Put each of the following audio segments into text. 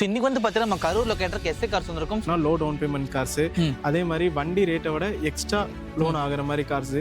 இன்னைக்கு வந்து பார்த்தீங்கன்னா நம்ம கரூர்ல கேட்டிருக்க எஸ்ஏ கார்ஸ் வந்திருக்கும். லோ டவுன் பேமெண்ட் கார்ஸ், அதே மாதிரி வண்டி ரேட்டை விட எக்ஸ்ட்ரா லோன் ஆகிற மாதிரி கார்ஸ்,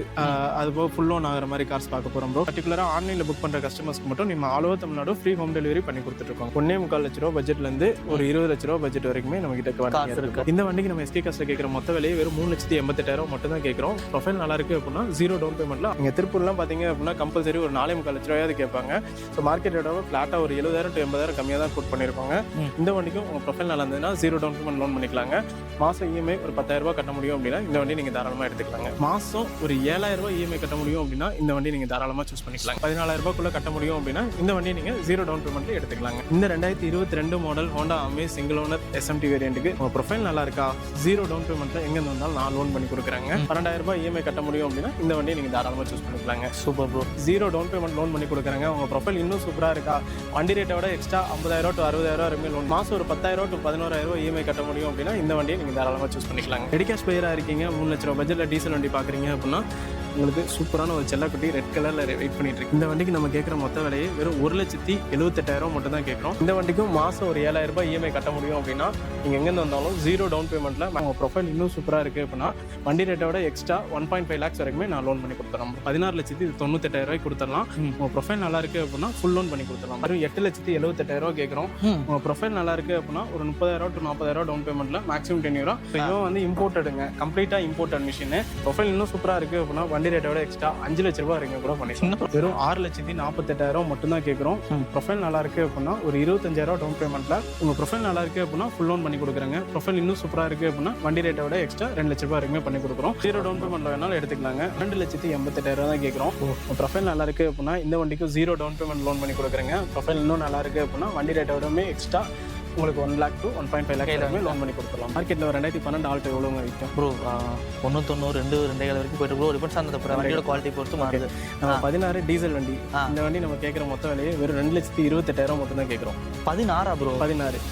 அது போக ஃபுல் லோன் ஆகிற மாதிரி கார்ஸ் பார்க்க போகிறோம் ப்ரோ. பர்டிகுலராக ஆன்லைனில் புக் பண்ணுற கஸ்டமர்ஸ்க்கு மட்டும் நம்ம all over Tamil Nadu free home delivery பண்ணி கொடுத்துருக்கோம். 1.25 லட்ச ரூபா பட்ஜெட்லேருந்து ஒரு 20 லட்ச ரூபா பட்ஜெட் வரைக்குமே நம்ம கிட்ட வண்டி இருக்கு. இந்த வண்டிக்கு நம்ம எஸ்கே கார்ஸில் கேட்குற மொத்த விலையை வெறும் 3,88,000 மட்டும் தான் கேட்குறோம். ப்ரொஃபைல் நல்லா இருக்கு அப்படின்னா ஜீரோ டவுன் பேமெண்ட்ல நீங்கள் திருப்பூர்லாம் பார்த்தீங்க அப்படின்னா கம்பல்சரி ஒரு 4.25 லட்ச ரூபாயாவது கேட்பாங்க. ஸோ மார்க்கெட்டோட ஃபிளாட்டாக ஒரு 70,000 to 80,000 கம்மியாக தான் கோட் பண்ணியிருப்பாங்க. இந்த வண்டிக்கும் உங்கள் ப்ரொஃபைல் நல்லா இருந்ததுன்னா ஜீரோ டவுன் பேமெண்ட் லோன் பண்ணிக்கலாங்க. மாதம் இஎம்ஐ ஒரு 10,000 ரூபாய் கட்ட முடியும் அப்படின்னா இந்த வண்டி நீங்கள் தாராளமாக எடுத்துக்கலாங்க. மாதம் ஒரு 7,000 ரூபாய் இஎம்ஐ கட்ட முடியும் அப்படின்னா இந்த வண்டி நீங்கள் தாராளமாக சூஸ் பண்ணிக்கலாம். 14,000 ரூபாய்க்குள்ள கட்ட முடியும் அப்படின்னா இந்த வண்டியை நீங்கள் ஜீரோ டவுன் பேமெண்ட்ல எடுத்துக்கலாங்க. இந்த 2022 model Honda Amaze single owner SMT வேரியண்ட்டுக்கு உங்கள் ப்ரொஃபைல் நல்லா இருக்கா, ஜீரோ டவுன் பேமெண்ட்ல எங்கே வந்தாலும் நான் லோன் பண்ணி கொடுக்குறாங்க. 12,000 ரூபாய் இஎம்ஐ கட்ட முடியும் அப்படின்னா இந்த வண்டியை நீங்கள் தாராளமாக சூஸ் பண்ணிக்கலாங்க. Super bro. Zero down payment loan பண்ணி கொடுக்குறாங்க. உங்கள் ப்ரொஃபைல் இன்னும் சூப்பராக இருக்கா, வண்டி ரேட்டை விட எக்ஸ்ட்ரா 50,000 to 60,000 வரைக்கும் லோன், மாதம் ஒரு 10,000 to 11,000 ரூபாய் இஎம்ஐ கட்ட முடியும் அப்படின்னா இந்த வண்டியை நீங்கள் தாராளமாக சூஸ் பண்ணிக்கலாங்க. ரெடி கேஷ் பையராக இருக்கீங்க, 3 லட்ச ரூபா பட்ஜெட்டில் டீசல் வண்டி பார்க்குறீங்க அப்படின்னா உங்களுக்கு சூப்பரான ஒரு செல்லக்குட்டி ரெட் கலரில் வெயிட் பண்ணிட்டு இருக்கு. இந்த வண்டிக்கு நம்ம கேட்குற மொத்த விலையை வெறும் 1,78,000 மட்டும் தான் கேட்குறோம். இந்த வண்டிக்கும் மாதம் ஒரு 7,000 ரூபாய் இஎம்ஐ கட்ட முடியும் அப்படின்னா நீங்கள் எங்கேருந்து வந்தாலும் ஜீரோ டவுன் பேமெண்ட்டில் உங்கள் ப்ரொஃபைல் இன்னும் சூப்பராக இருக்குது அப்படின்னா வண்டி ரேட்டை விட எக்ஸ்ட்ரா 1.5 lakhs வரைக்குமே நான் லோன் பண்ணி கொடுத்துறோம். 16,98,000 ரூபாய் கொடுத்துடலாம். உங்கள் ப்ரொஃபைல் நல்லா இருக்குது அப்படின்னா ஃபுல் லோன் பண்ணி கொடுத்துடலாம். வெறும் 8,78,000 ரூபா கேட்குறோம். உங்கள் ப்ரொஃபைல் நல்லா இருக்குது அப்படின்னா ஒரு 30,000 to 40,000 டவுன் பேமெண்ட்டில் மேக்ஸிமம் 10 year. இதுவும் வந்து இம்போர்ட்டடுங்க, கம்ப்ளீட்டாக இம்போர்ட்டட் மிஷின். ப்ரொஃபைல் இன்னும் சூப்பராக இருக்குது அப்படின்னா வண்டி ரேட்டை விட எக்ஸ்ட்ரா 5 லட்ச ரூபாய் வரைக்கும் கூட பண்ணிக்கலாம். வெறும் 6,48,000 மட்டும் தான் கேட்குறோம். ப்ரொஃபைல் நல்லா இருக்கு அப்படின்னா ஒரு 25,000 டவுன் பேமெண்ட்ல உங்க ப்ரொஃபைல் நல்லா இருக்கு அப்படின்னா ஃபுல் லோன் பண்ணி கொடுக்குறாங்க. ப்ரொஃபைல் இன்னும் சூப்பரா இருக்கு அப்படின்னா வண்டி ரேட்டை விட எக்ஸ்ட்ரா 2 லட்ச ரூபாய் வரைக்கும் பண்ணி கொடுக்குறோம். ஜீரோ டவுன் பேமெண்ட்ல வேணாலும் எடுத்துக்கலாங்க. 2,88,000 தான் கேட்குறோம். ப்ரொஃபைல் நல்லா இருக்கு அப்படின்னா இந்த வண்டிக்கும் ஜீரோ டவுன் பேமெண்ட் லோன் பண்ணி கொடுக்குறாங்க. ப்ரொஃபைல் இன்னும் நல்லா இருக்கு அப்படின்னா வண்டி ரேட்டை விடமே எக்ஸ்ட்ரா உங்களுக்கு 1 lakh to 1.5 lakh வரைக்குமே லோன் பண்ணி கொடுத்துடலாம். மார்க்கெட்டில் 2012 ஆல்டோ எவ்வளோங்க விற்கும் ப்ரோ? 190, 2.5 வரைக்கும் போயிட்டு ப்ரோ. டிபெண்ட்ஸ் ஆன் வண்டியோட குவாலிட்டி பொறுத்து மாறுது. நம்ம 16 டீசல் வண்டி, இந்த வண்டி நம்ம கேட்குற மொத்த விலையை வெறும் 2,28,000 மட்டும் தான் கேட்குறோம். 16 ப்ரோ? 16.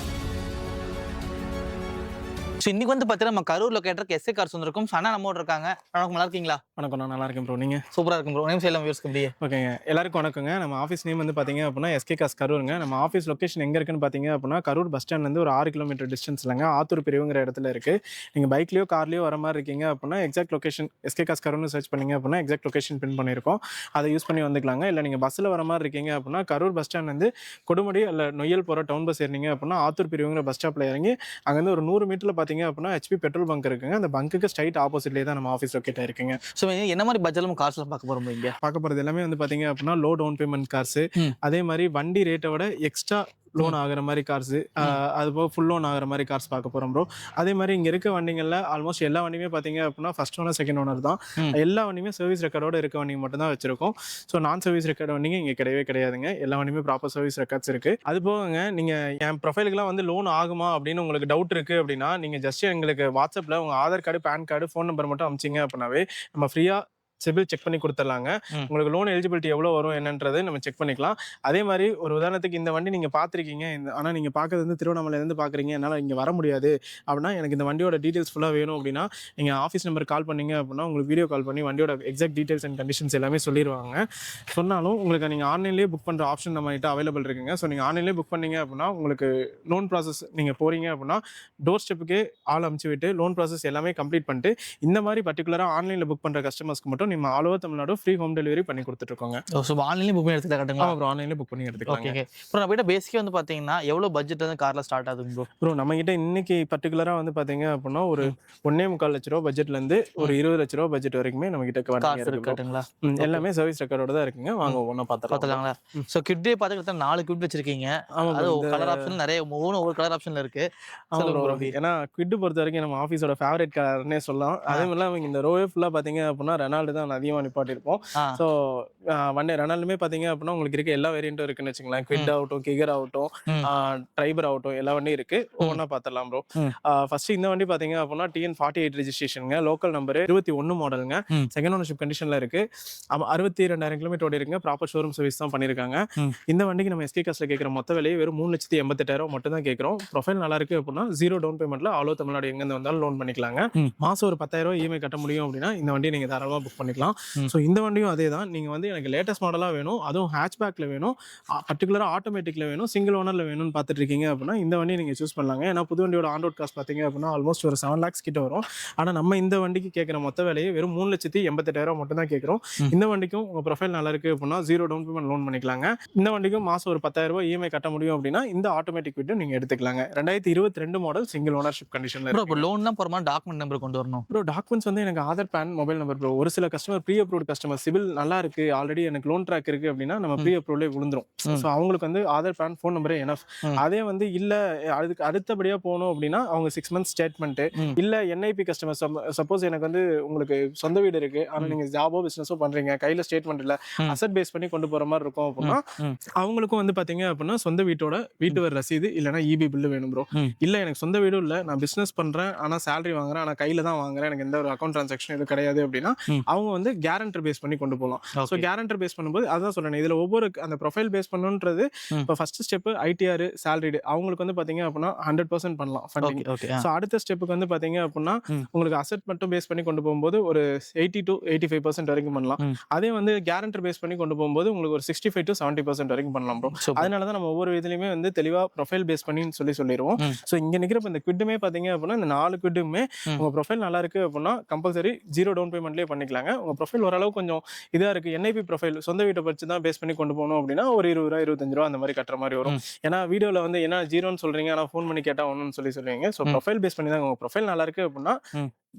இன்னைக்கு வந்து பார்த்தீங்கன்னா நம்ம கரூர்ல கேட்டிருக்க எஸ்ஏ கார்ஸ் வந்திருக்கும். அண்ணா நம்மோட இருக்காங்க. வணக்கம், நல்லா இருக்கீங்களா? வணக்கம், நான் நல்லா இருக்கேன் ப்ரோ. நீங்கள்? சூப்பராக இருக்கும் ப்ரோ. நேம் செய்யலாம் வியூஸ்க்கு அப்படியே. ஓகேங்க, எல்லாருக்கும் வணக்கங்க. நம்ம ஆஃபீஸ் நேம் வந்து பார்த்தீங்க அப்படின்னா எஸ்கே கார்ஸ் கரூருங்க. நம்ம ஆஃபீஸ் லொக்கேஷன் எங்கே இருக்குன்னு பார்த்தீங்க அப்படின்னா கரூர் பஸ் ஸ்டாண்ட்லேருந்து ஒரு 6 கிலோமீட்டர் டிஸ்டன்ஸ்லங்க ஆத்தூர் பிரிவுங்கிற இடத்துல இருக்குது. நீங்கள் பைக்லேயோ கார்லேயோ வர மாதிரி இருக்கீங்க அப்படின்னா எக்ஸாக்ட் லொக்கேஷன் எஸ்கே கார்ஸ் கரூர்னு சர்ச் பண்ணிங்க அப்படின்னா எக்ஸாக்ட் லொக்கேஷன் பின் பண்ணியிருக்கோம். அதை யூஸ் பண்ணி வந்துக்கலாங்க. இல்லை நீங்கள் பஸ்ஸில் வர மாதிரி இருக்கீங்க அப்படின்னா கரூர் பஸ் ஸ்டாண்ட்லேருந்து கொடுமுடி இல்லை நொய்யல் போகிற டவுன் பஸ் ஏறிங்க அப்படின்னா ஆத்தூர் பிரிவுங்கிற பஸ் ஸ்டாப்பில் இறங்கி அங்கேருந்து ஒரு 100 மீட்டரில் பார்த்தீங்க அப்படின்னா HP பெட்ரோல் பங்க் இருக்குங்க. அந்த பங்குக்கு ஸ்ட்ரைட் ஆப்போசிட்லேயே தான் நம்ம ஆஃபீஸ் லொக்கேட் ஆயிருக்குங்க. ஸோ என்ன மாதிரி பட்ஜெட்ல கார்ஸ்லாம் பார்க்க போகிறோம்? இங்கே பார்க்க போகிறது எல்லாமே வந்து பார்த்தீங்க அப்படின்னா லோ டவுன் பேமெண்ட் கார்ஸ், அதே மாதிரி வண்டி ரேட்டை விட எக்ஸ்ட்ரா லோன் ஆகிற மாதிரி கார்ஸ், அது போக ஃபுல் லோன் ஆகிற மாதிரி கார்ஸ் பார்க்க போகிறோம் ப்ரோ. அதே மாதிரி இங்கே இருக்க வண்டிகளில் ஆல்மோஸ்ட் எல்லா வண்டியுமே பார்த்தீங்க அப்படின்னா ஃபர்ஸ்ட் ஓனர் செகண்ட் ஓனர் தான். எல்லா வண்டியுமே சர்வீஸ் ரெக்கார்டோட இருக்க வண்டிங்க மட்டும் தான் வச்சிருக்கோம். ஸோ நான் சர்வீஸ் ரெக்கார்டு வண்டிங்க இங்கே கிடையவே கிடையாதுங்க. எல்லா வண்டியுமே ப்ராப்பர் சர்வீஸ் ரெக்கார்ட்ஸ் இருக்குது. அது போகங்க நீங்கள் என் ப்ரொஃபைலுக்குலாம் வந்து லோன் ஆகுமா அப்படின்னு உங்களுக்கு டவுட் இருக்குது அப்படின்னா நீங்கள் ஜஸ்ட் எங்களுக்கு வாட்ஸ்அப்பில் உங்கள் Aadhaar card, PAN card, phone number மட்டும் அனுப்பிச்சிங்க அப்படின்னாவே நம்ம ஃப்ரீயாக சிபில் செக் பண்ணி கொடுத்துடலாங்க. உங்களுக்கு லோன் எலிஜிபிலிட்டி எவ்வளோ வரும் என்னன்றது நம்ம செக் பண்ணிக்கலாம். அதே மாதிரி ஒரு உதாரணத்துக்கு இந்த வண்டி நீங்கள் பார்த்துருக்கீங்க, ஆனால் நீங்கள் பார்க்கறது வந்து திருவண்ணாமலையிலேருந்து பார்க்குறீங்க, என்னால் இங்கே வர முடியாது அப்படின்னா எனக்கு இந்த வண்டியோட டீட்டெயில்ஸ் ஃபுல்லாக வேணும் அப்படின்னா நீங்கள் ஆஃபீஸ் நம்பர் கால் பண்ணிங்க அப்படின்னா உங்களுக்கு வீடியோ கால் பண்ணி வண்டியோட எக்ஸாக்ட் டீட்டெயில்ஸ் அண்ட் கண்டிஷன்ஸ் எல்லாமே சொல்லிடுவாங்க. சொன்னாலும் உங்களுக்கு நீங்கள் ஆன்லைன்லேயே புக் பண்ணுற ஆப்ஷன் நம்ம கிட்ட அவைலபிள் இருக்குங்க. ஸோ நீங்கள் ஆன்லைன்லேயே புக் பண்ணீங்க அப்படின்னா உங்களுக்கு லோன் ப்ராசஸ் நீங்கள் போகிறீங்க அப்படின்னா டோர் ஸ்டெப்புக்கு ஆள் அமுச்சு விட்டு லோன் ப்ராசஸ் எல்லாமே கம்ப்ளீட் பண்ணிட்டு இந்த மாதிரி பர்டிகுலராக ஆன்லைனில் புக் பண்ணுற கஸ்டமர்ஸ்க்கு மட்டும் நம்ம all over Tamil Nadu free home delivery பண்ணி கொடுத்துட்ருக்கோங்க. ஸோ ஆன்லைன்லேயே புக் பண்ணி எடுத்துக்கலாம். அப்புறம் ஆன்லைன்லேயே புக் பண்ணி எடுத்துக்கலாம். ஓகே. அப்புறம் நம்ம கிட்ட பேசிக்காக வந்து பார்த்தீங்கன்னா எவ்வளோ பட்ஜெட் வந்து காரில் ஸ்டார்ட் ஆகுது ப்ரோ? நம்ம கிட்ட இன்னைக்கு பர்டிகுலராக வந்து பார்த்தீங்க அப்படின்னா ஒரு 1.25 லட்ச ரூபா பட்ஜெட்லேருந்து ஒரு 20 லட்ச ரூபா பட்ஜெட் வரைக்குமே நம்ம கிட்ட இருக்குங்களா? எல்லாமே சர்வீஸ் ரெக்கார்டோட தான் இருக்குங்க. வாங்க ஒவ்வொன்றா பார்த்துக்கலாங்களா? ஸோ கிட்டே பார்த்துக்கிட்டா 4 கிட் வச்சிருக்கீங்க. கலர் ஆப்ஷன் நிறைய ஒவ்வொரு கலர் ஆப்ஷன்ல இருக்கு. ஏன்னா கிட் பொறுத்த வரைக்கும் நம்ம ஆஃபீஸோட ஃபேவரட் கலர்னே சொல்லலாம். அதே மாதிரி இந்த ரோவே ஃபுல்லாக பார்த்தீங்க அப்படின்னா ரெனால்டு தான் அதிகமாக நிப்பாட்டிருப்போம். ஸோ வண்டி ரெனால்டுமே பார்த்தீங்க அப்படின்னா உங்களுக்கு இருக்க எல்லா வேரியண்ட்டும் இருக்குன்னு வச்சுங்களேன். குவிட் ஆகட்டும், கிகர் ஆகட்டும், ட்ரைபர் ஆகட்டும், எல்லா வண்டியும் இருக்கு. ஒவ்வொன்றா பார்த்துடலாம் ப்ரோ. ஃபர்ஸ்ட் இந்த வண்டி பார்த்தீங்க அப்படின்னா TN48 ரெஜிஸ்ட்ரேஷனுங்க, லோக்கல் நம்பர், 21 மாடலுங்க, செகண்ட் ஓனர்ஷிப் கண்டிஷன்ல இருக்கு. 62,000 கிலோமீட்டர் ஓடி இருக்குங்க. ப்ராப்பர் ஷோரூம் சர்வீஸ் தான் பண்ணியிருக்காங்க. இந்த வண்டிக்கு நம்ம எஸ்கே கார்ஸ்ல கேட்குற மொத்த விலையை வெறும் 3,88,000 மட்டும் தான் கேட்குறோம். ப்ரொஃபைல் நல்லா இருக்கு அப்படின்னா ஜீரோ டவுன் பேமெண்ட்ல ஆல் ஓவர் தமிழ்நாடு எங்கேருந்து வந்தாலும் லோன் பண்ணிக்கலாங்க. மாசம் ஒரு 10,000 இஎம்ஐ கட்ட முடியும் அப்படின்னா இந்த வண்டியை நீங்க தாராளமாக புக் பண்ணி பண்ணிக்கலாம். ஸோ இந்த வண்டியும் அதே தான். நீங்கள் வந்து எனக்கு லேட்டஸ்ட் மாடலாக வேணும், அதுவும் ஹேட்ச்பேக்கில் வேணும், பர்டிகுலராக ஆட்டோமேட்டிக்கில் வேணும், சிங்கிள் ஓனரில் வேணும்னு பார்த்துட்டு இருக்கீங்க அப்படின்னா இந்த வண்டியை நீங்கள் சூஸ் பண்ணலாங்க. ஏன்னா புது வண்டியோட ஆன் ரோட் காஸ்ட் பார்த்தீங்க அப்படின்னா ஆல்மோஸ்ட் ஒரு 7 lakhs கிட்ட வரும். ஆனால் நம்ம இந்த வண்டிக்கு கேட்குற மொத்த விலையை வெறும் 3,88,000 மட்டும் தான் கேட்குறோம். இந்த வண்டிக்கும் உங்கள் ப்ரொஃபைல் நல்லா இருக்குது அப்படின்னா 0 டவுன் பேமெண்ட் லோன் பண்ணிக்கலாங்க. இந்த வண்டிக்கும் மாதம் ஒரு 10,000 இஎம்ஐ கட்ட முடியும் அப்படின்னா இந்த ஆட்டோமேட்டிக் வீட்டு நீங்கள் எடுத்துக்கலாங்க. 2022 மாடல் சிங்கிள் ஓனர்ஷிப் கண்டிஷனில். ப்ரோ இப்போ லோன்லாம் போகிற மாதிரி டாக்குமெண்ட் நம்பர் கொண்டு வரணும் ப்ரோ. டாக்குமெண்ட்ஸ் வந்து எனக்கு Aadhaar, PAN, mobile number bro. ஒரு சில customer pre approved customer CIBIL நல்லா இருக்கு, ஆல்ரெடி எனக்கு லோன் ட்ராக் இருக்கு அப்படின்னா நம்ம ப்ரீ அப்ரூவ்லே விழுந்துரும். ஸோ அவங்களுக்கு வந்து ஆதார், பேன், ஃபோன் நம்பரே எனஃப். அதே வந்து இல்ல அதுக்கு அடுத்தபடியா போகணும் அப்படின்னா அவங்க 6 months ஸ்டேட்மெண்ட் இல்ல என்ஐபி கஸ்டமர். சப்போஸ் எனக்கு வந்து உங்களுக்கு சொந்த வீடு இருக்கு, ஆனா நீங்க ஜாபோ பிசினஸோ பண்றீங்க, கையில ஸ்டேட்மெண்ட் இல்ல, அசெட் பேஸ் பண்ணி கொண்டு போற மாதிரி இருக்கும் அப்படின்னா அவங்களுக்கும் வந்து பாத்தீங்க அப்படின்னா சொந்த வீட்டோட வீட்டு வரி ரசீது இல்லைன்னா இபி பில்லு வேணும் ப்ரோ. இல்ல எனக்கு சொந்த வீடும் இல்ல, நான் பிசினஸ் பண்றேன், ஆனா சேலரி வாங்குறேன், ஆனா கையில தான் வாங்குறேன், எனக்கு எந்த ஒரு அக்கௌண்ட் டிரான்சாக்ஷன் எதுவும் கிடையாது அப்படின்னா அவங்க வந்து கேரண்டர் பேஸ் பண்ணி கொண்டு போகலாம். ஸோ கேரண்டர் பேஸ் பண்ணும்போது அதான் சொல்றேன், இதுல ஒவ்வொரு அந்த ப்ரொஃபைல் பேஸ் பண்ணுன்றது இப்போ ஃபர்ஸ்ட் ஸ்டெப் ஐடிஆர் சேலரிடு அவங்களுக்கு வந்து பாத்தீங்க அப்படின்னா 100% பண்ணலாம் ஃபண்டிங். ஸோ அடுத்த ஸ்டெப்புக்கு வந்து பாத்தீங்க அப்படின்னா உங்களுக்கு அசெட் மட்டும் பேஸ் பண்ணி கொண்டு போகும்போது ஒரு 80 to 85% வரைக்கும் பண்ணலாம். அதே வந்து கேரண்டர் பேஸ் பண்ணி கொண்டு போகும்போது உங்களுக்கு ஒரு 65 to 70% வரைக்கும் பண்ணலாம் ப்ரோ. அதனால தான் நம்ம ஒவ்வொரு இதுலையுமே வந்து தெளிவா ப்ரொஃபைல் பேஸ் பண்ணி சொல்லிடுவோம். ஸோ இங்க நிக்கிறப்ப இந்த குவிட்டுமே பாத்தீங்க அப்படின்னா இந்த 4 குவிட்டுமே உங்க ப்ரொஃபைல் நல்லா இருக்கு அப்படின்னா கம்பல்சரி 0 டவுன் பேமெண்ட்லேயே பண்ணிக்கலாங்க. உங்க ப்ரொஃபைல் ஓரளவு கொஞ்சம் இதா இருக்கு, என்ஐபி ப்ரொஃபைல் சொந்த வீட்டை பற்றி தான் பேஸ் பண்ணி கொண்டு போகணும் அப்படின்னா ஒரு 20 ரூபா 25 ரூபா அந்த மாதிரி கட்டுற மாதிரி வரும். ஏன்னா வீடியோல வந்து என்ன 0ன்னு சொல்றீங்க, ஆனா ஃபோன் பண்ணி கேட்டா ஒன்றுன்னு சொல்லுவீங்க. ஸோ ப்ரொஃபைல் பேஸ் பண்ணி தான் உங்க ப்ரொஃபைல் நல்லா இருக்கு அப்படின்னா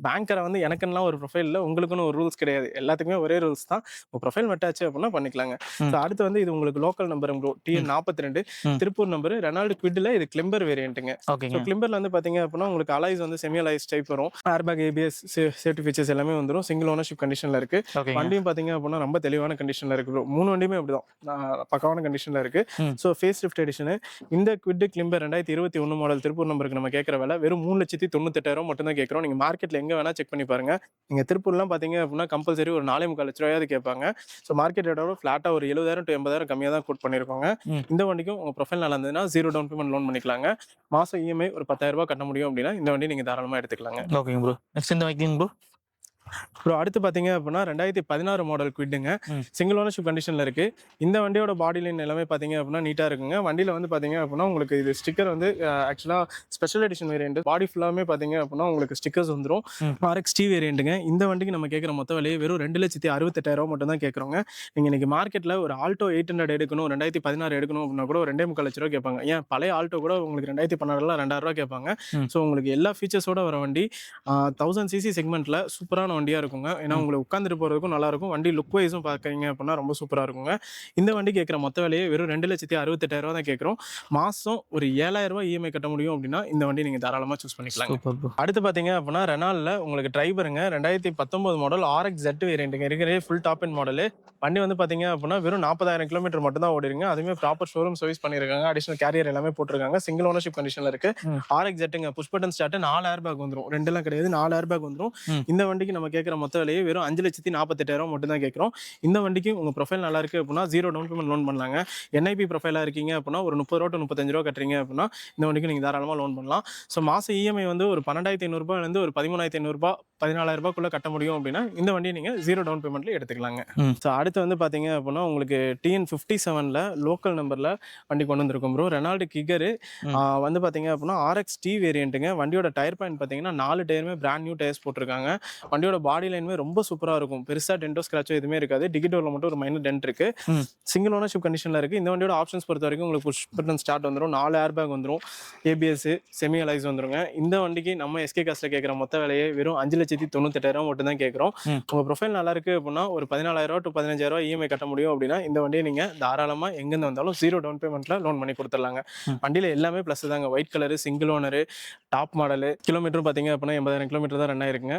பேங்கரை வந்து எனக்குன்னா ஒரு ப்ரொஃபைல் இல்லை, உங்களுக்குன்னு ஒரு ரூல்ஸ் கிடையாது, எல்லாத்துக்குமே ஒரே ரூல்ஸ் தான். உங்க ப்ரொஃபைல் மட்டாச்சு அப்படின்னா பண்ணிக்கலாங்க. ஸோ அடுத்து வந்து இது உங்களுக்கு local number bro, TN 42 Tiruppur number, Renault குவிட்ல இது கிளிம்பர் வேரியன்ட்டுங்க. ஸோ கிளிம்பர்ல வந்து பாத்தீங்க அப்படின்னா உங்களுக்கு அலைஸ் வந்து செமி அலைஸ் டைப் வரும், ஏர்பேக், ABS, சேஃப்டி ஃபீச்சர்ஸ் எல்லாமே வந்துடும். சிங்கிள் ஓனர்ஷிப் கண்டிஷன்ல இருக்கு. வண்டியும் பாத்தீங்க அப்படின்னா ரொம்ப தெளிவான கண்டிஷன்ல இருக்கு ப்ரோ. 3 வண்டியுமே அப்படிதான் பக்காவான கண்டிஷன்ல இருக்கு. ஸோ ஃபேஸ் லிஃப்ட் எடிஷன் இந்த குவிட் கிளிம்பர் 2021 மாடல் திருப்பூர் நம்பருக்கு நம்ம கேட்கற விலை வெறும் 3,98,000 மட்டும் தான் கேட்கறோம். நீங்க மார்க்கெட்ல எங்க வேணா செக் பண்ணி பாருங்க. நீங்க திருப்பூர்லாம் பாத்தீங்க அப்படின்னா கம்பல்சரி ஒரு 4.25 லட்ச ரூபாயாவது கேட்பாங்க. ஸோ மார்க்கெட் ரேட்டோட ஃபிளாட்டா ஒரு 70,000 to 80,000 கம்மியாக தான் கோட் பண்ணிருக்காங்க. இந்த வண்டிக்கும் உங்க ப்ரொஃபைல் நல்லா இருந்ததுன்னா 0 டவுன் பேமெண்ட் லோன் பண்ணிக்கலாங்க. மாசம் இஎம்ஐ ஒரு 10,000 ரூபாய் கட்ட முடியும் அப்படின்னா இந்த வண்டி நீங்க தாராளமா எடுத்துக்கலாங்க. ஓகேங்க ப்ரோ. நெக்ஸ்ட் இந்த வைக்கிங் ப்ரோ. ப்ரோ அடுத்து பார்த்தீங்க அப்படின்னா 2016 மாடல் குவிட்டுங்க, சிங்கிள் ஓனர்ஷிப் கண்டிஷனில் இருக்கு. இந்த வண்டியோட பாடி லைன் எல்லாமே பார்த்தீங்க அப்படின்னா நீட்டாக இருக்குங்க. வண்டியில் வந்து பார்த்தீங்க அப்படின்னா உங்களுக்கு இது ஸ்டிக்கர் வந்து ஆக்சுவலாக ஸ்பெஷல் எடிஷன் வேரியன்ட், பாடி ஃபுல்லாமே பார்த்தீங்க அப்படின்னா உங்களுக்கு ஸ்டிக்கர்ஸ் வந்துடும். RXT வேரியன்ட்டுங்க. இந்த வண்டிக்கு நம்ம கேட்குற மொத்த விலையை வெறும் 2,68,000 மட்டும் தான் கேட்குறோங்க. நீங்கள் இன்னைக்கு மார்க்கெட்டில் ஒரு ஆல்டோ 800 எடுக்கணும், 2016 எடுக்கணும் அப்படின்னா கூட ஒரு 2.25 லட்ச ரூபா கேட்பாங்க. ஏன் பழைய ஆல்டோ கூட உங்களுக்கு 2016 2,000 ரூபா கேட்பாங்க. ஸோ உங்களுக்கு எல்லா ஃபீச்சர்ஸோட வர வண்டி 1000cc செக்மெண்ட்ல சூப்பரான வண்டியா இருக்குங்க. ஏன்னா உங்களுக்கு உட்காந்துட்டு போறதுக்கும் நல்லா இருக்கும். வண்டி லுக் வைஸும் பாக்குறீங்க அப்படின்னா ரொம்ப சூப்பரா இருக்குங்க. இந்த வண்டி கேட்குற மொத்த விலையை வெறும் 2,68,000 தான் கேட்குறோம். மாசம் ஒரு 7,000 ரூபாய் இஎம்ஐ கட்ட முடியும் அப்படின்னா இந்த வண்டி நீங்க தாராளமா சூஸ் பண்ணிக்கலாம். அடுத்து பாத்தீங்க அப்படின்னா ரெனால்ட்ல உங்களுக்கு டிரைவருங்க 2019 மாடல் RXZ வேரியன்ட்டுங்க. இருக்கிற ஃபுல் டாப் அண்ட் மாடல். வண்டி வந்து பாத்தீங்க அப்படின்னா வெறும் 40,000 கிலோமீட்டர் மட்டும் தான் ஓடிருங்க. அதுவுமே ப்ராப்பர் ஷோரூம் சர்வீஸ் பண்ணிருக்காங்க. அடிஷனல் கேரியர் எல்லாமே போட்டிருக்காங்க. சிங்கிள் ஓனர்ஷிப் கண்டிஷன்ல இருக்கு. RXZங்க push button start, 4 air bag வந்துரும். 2 எல்லாம் கிடையாது, 4 ஏர் பேக் வந்துரும். இந்த வண்டிக்கு நம்ம கேட்குற மொத்த விலையை வெறும் 5,48,000 மட்டும் தான் கேட்குறோம். இந்த வண்டிக்கு உங்க ப்ரொஃபைல் நல்லா இருக்கு அப்படின்னா 0 டவுன் பேமெண்ட் லோன் பண்ணலாங்க. NIP ப்ரொஃபைலா இருக்கீங்க அப்படின்னா ஒரு 30 ரூபா to 35 ரூபா கட்டுறீங்க அப்படின்னா இந்த வண்டிக்கு நீங்க தாராளமா லோன் பண்ணலாம். ஸோ மாசம் இஎம்ஐ வந்து ஒரு 12,500 ரூபாயிலிருந்து ஒரு 13,500 ரூபாய் 14,000 ரூபாய்க்குள்ள கட்ட முடியும் அப்படின்னா இந்த வண்டியை நீங்க 0 டவுன் பேமெண்ட்ல எடுத்துக்கலாங்க. ஸோ அடுத்து வந்து பாத்தீங்க அப்படின்னா உங்களுக்கு TN 57ல லோக்கல் நம்பர்ல வண்டி கொண்டு வந்திருக்கும் ப்ரோ. ரெனால்டு கிகர் வந்து பாத்தீங்க அப்படின்னா RXT வேரியன்ட்டுங்க. வண்டியோட டயர் பாயிண்ட் பாத்தீங்கன்னா 4 டயருமே பிராண்ட் நியூ டயர்ஸ் போட்டிருக்காங்க. வண்டியோட பாடி லைனுமே ரொம்ப சூப்பரா இருக்கும். பெருசா டென்டோ ஸ்கிராச்சோ எதுவுமே இருக்காது. டிகிட்டோல மட்டும் ஒரு மைனர் டென்ட் இருக்கு. சிங்கிள் ஓனர்ஷிப் கண்டிஷன்ல இருக்கு. இந்த வண்டியோட ஆப்ஷன்ஸ் பொறுத்த வரைக்கும் உங்களுக்கு புஷ் பட்டன் ஸ்டார்ட் வந்துடும், 4 ஏர் பேக் வந்துடும், ABS செமி அலைஸ் வந்துருங்க. இந்த வண்டிக்கு நம்ம SK காஸ்ட்ல கேட்குற மொத்த விலையை வெறும் 5,98,000 மட்டும் தான் கேட்குறோம். உங்க ப்ரொஃபைல் நல்லா இருக்கு அப்படின்னா ஒரு 14,000 to 15,000 இஎம்ஐ கட்ட முடியும் அப்படின்னா இந்த வண்டியை நீங்க தாராளமா எங்கிருந்து வந்தாலும் 0 டவுன் பேமெண்ட்ல லோன் பண்ணி கொடுத்துடலாங்க. வண்டியில எல்லாமே பிளஸ் தாங்க. White colour, single owner, top model, kilometre பாத்தீங்க அப்படின்னா 80,000 கிலோமீட்டர் தான் ரன் ஆயிருக்குங்க.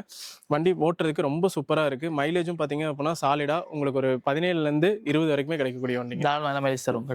வண்டி ஓட்டுறதுக்கு ரொம்ப சூப்பரா இருக்கு. மைலேஜும் பாத்தீங்க அப்படின்னா சாலிடா உங்களுக்கு ஒரு 17ல இருந்து 20 வரைக்குமே கிடைக்கக்கூடிய வண்டி. மைலேஜ் தரும்.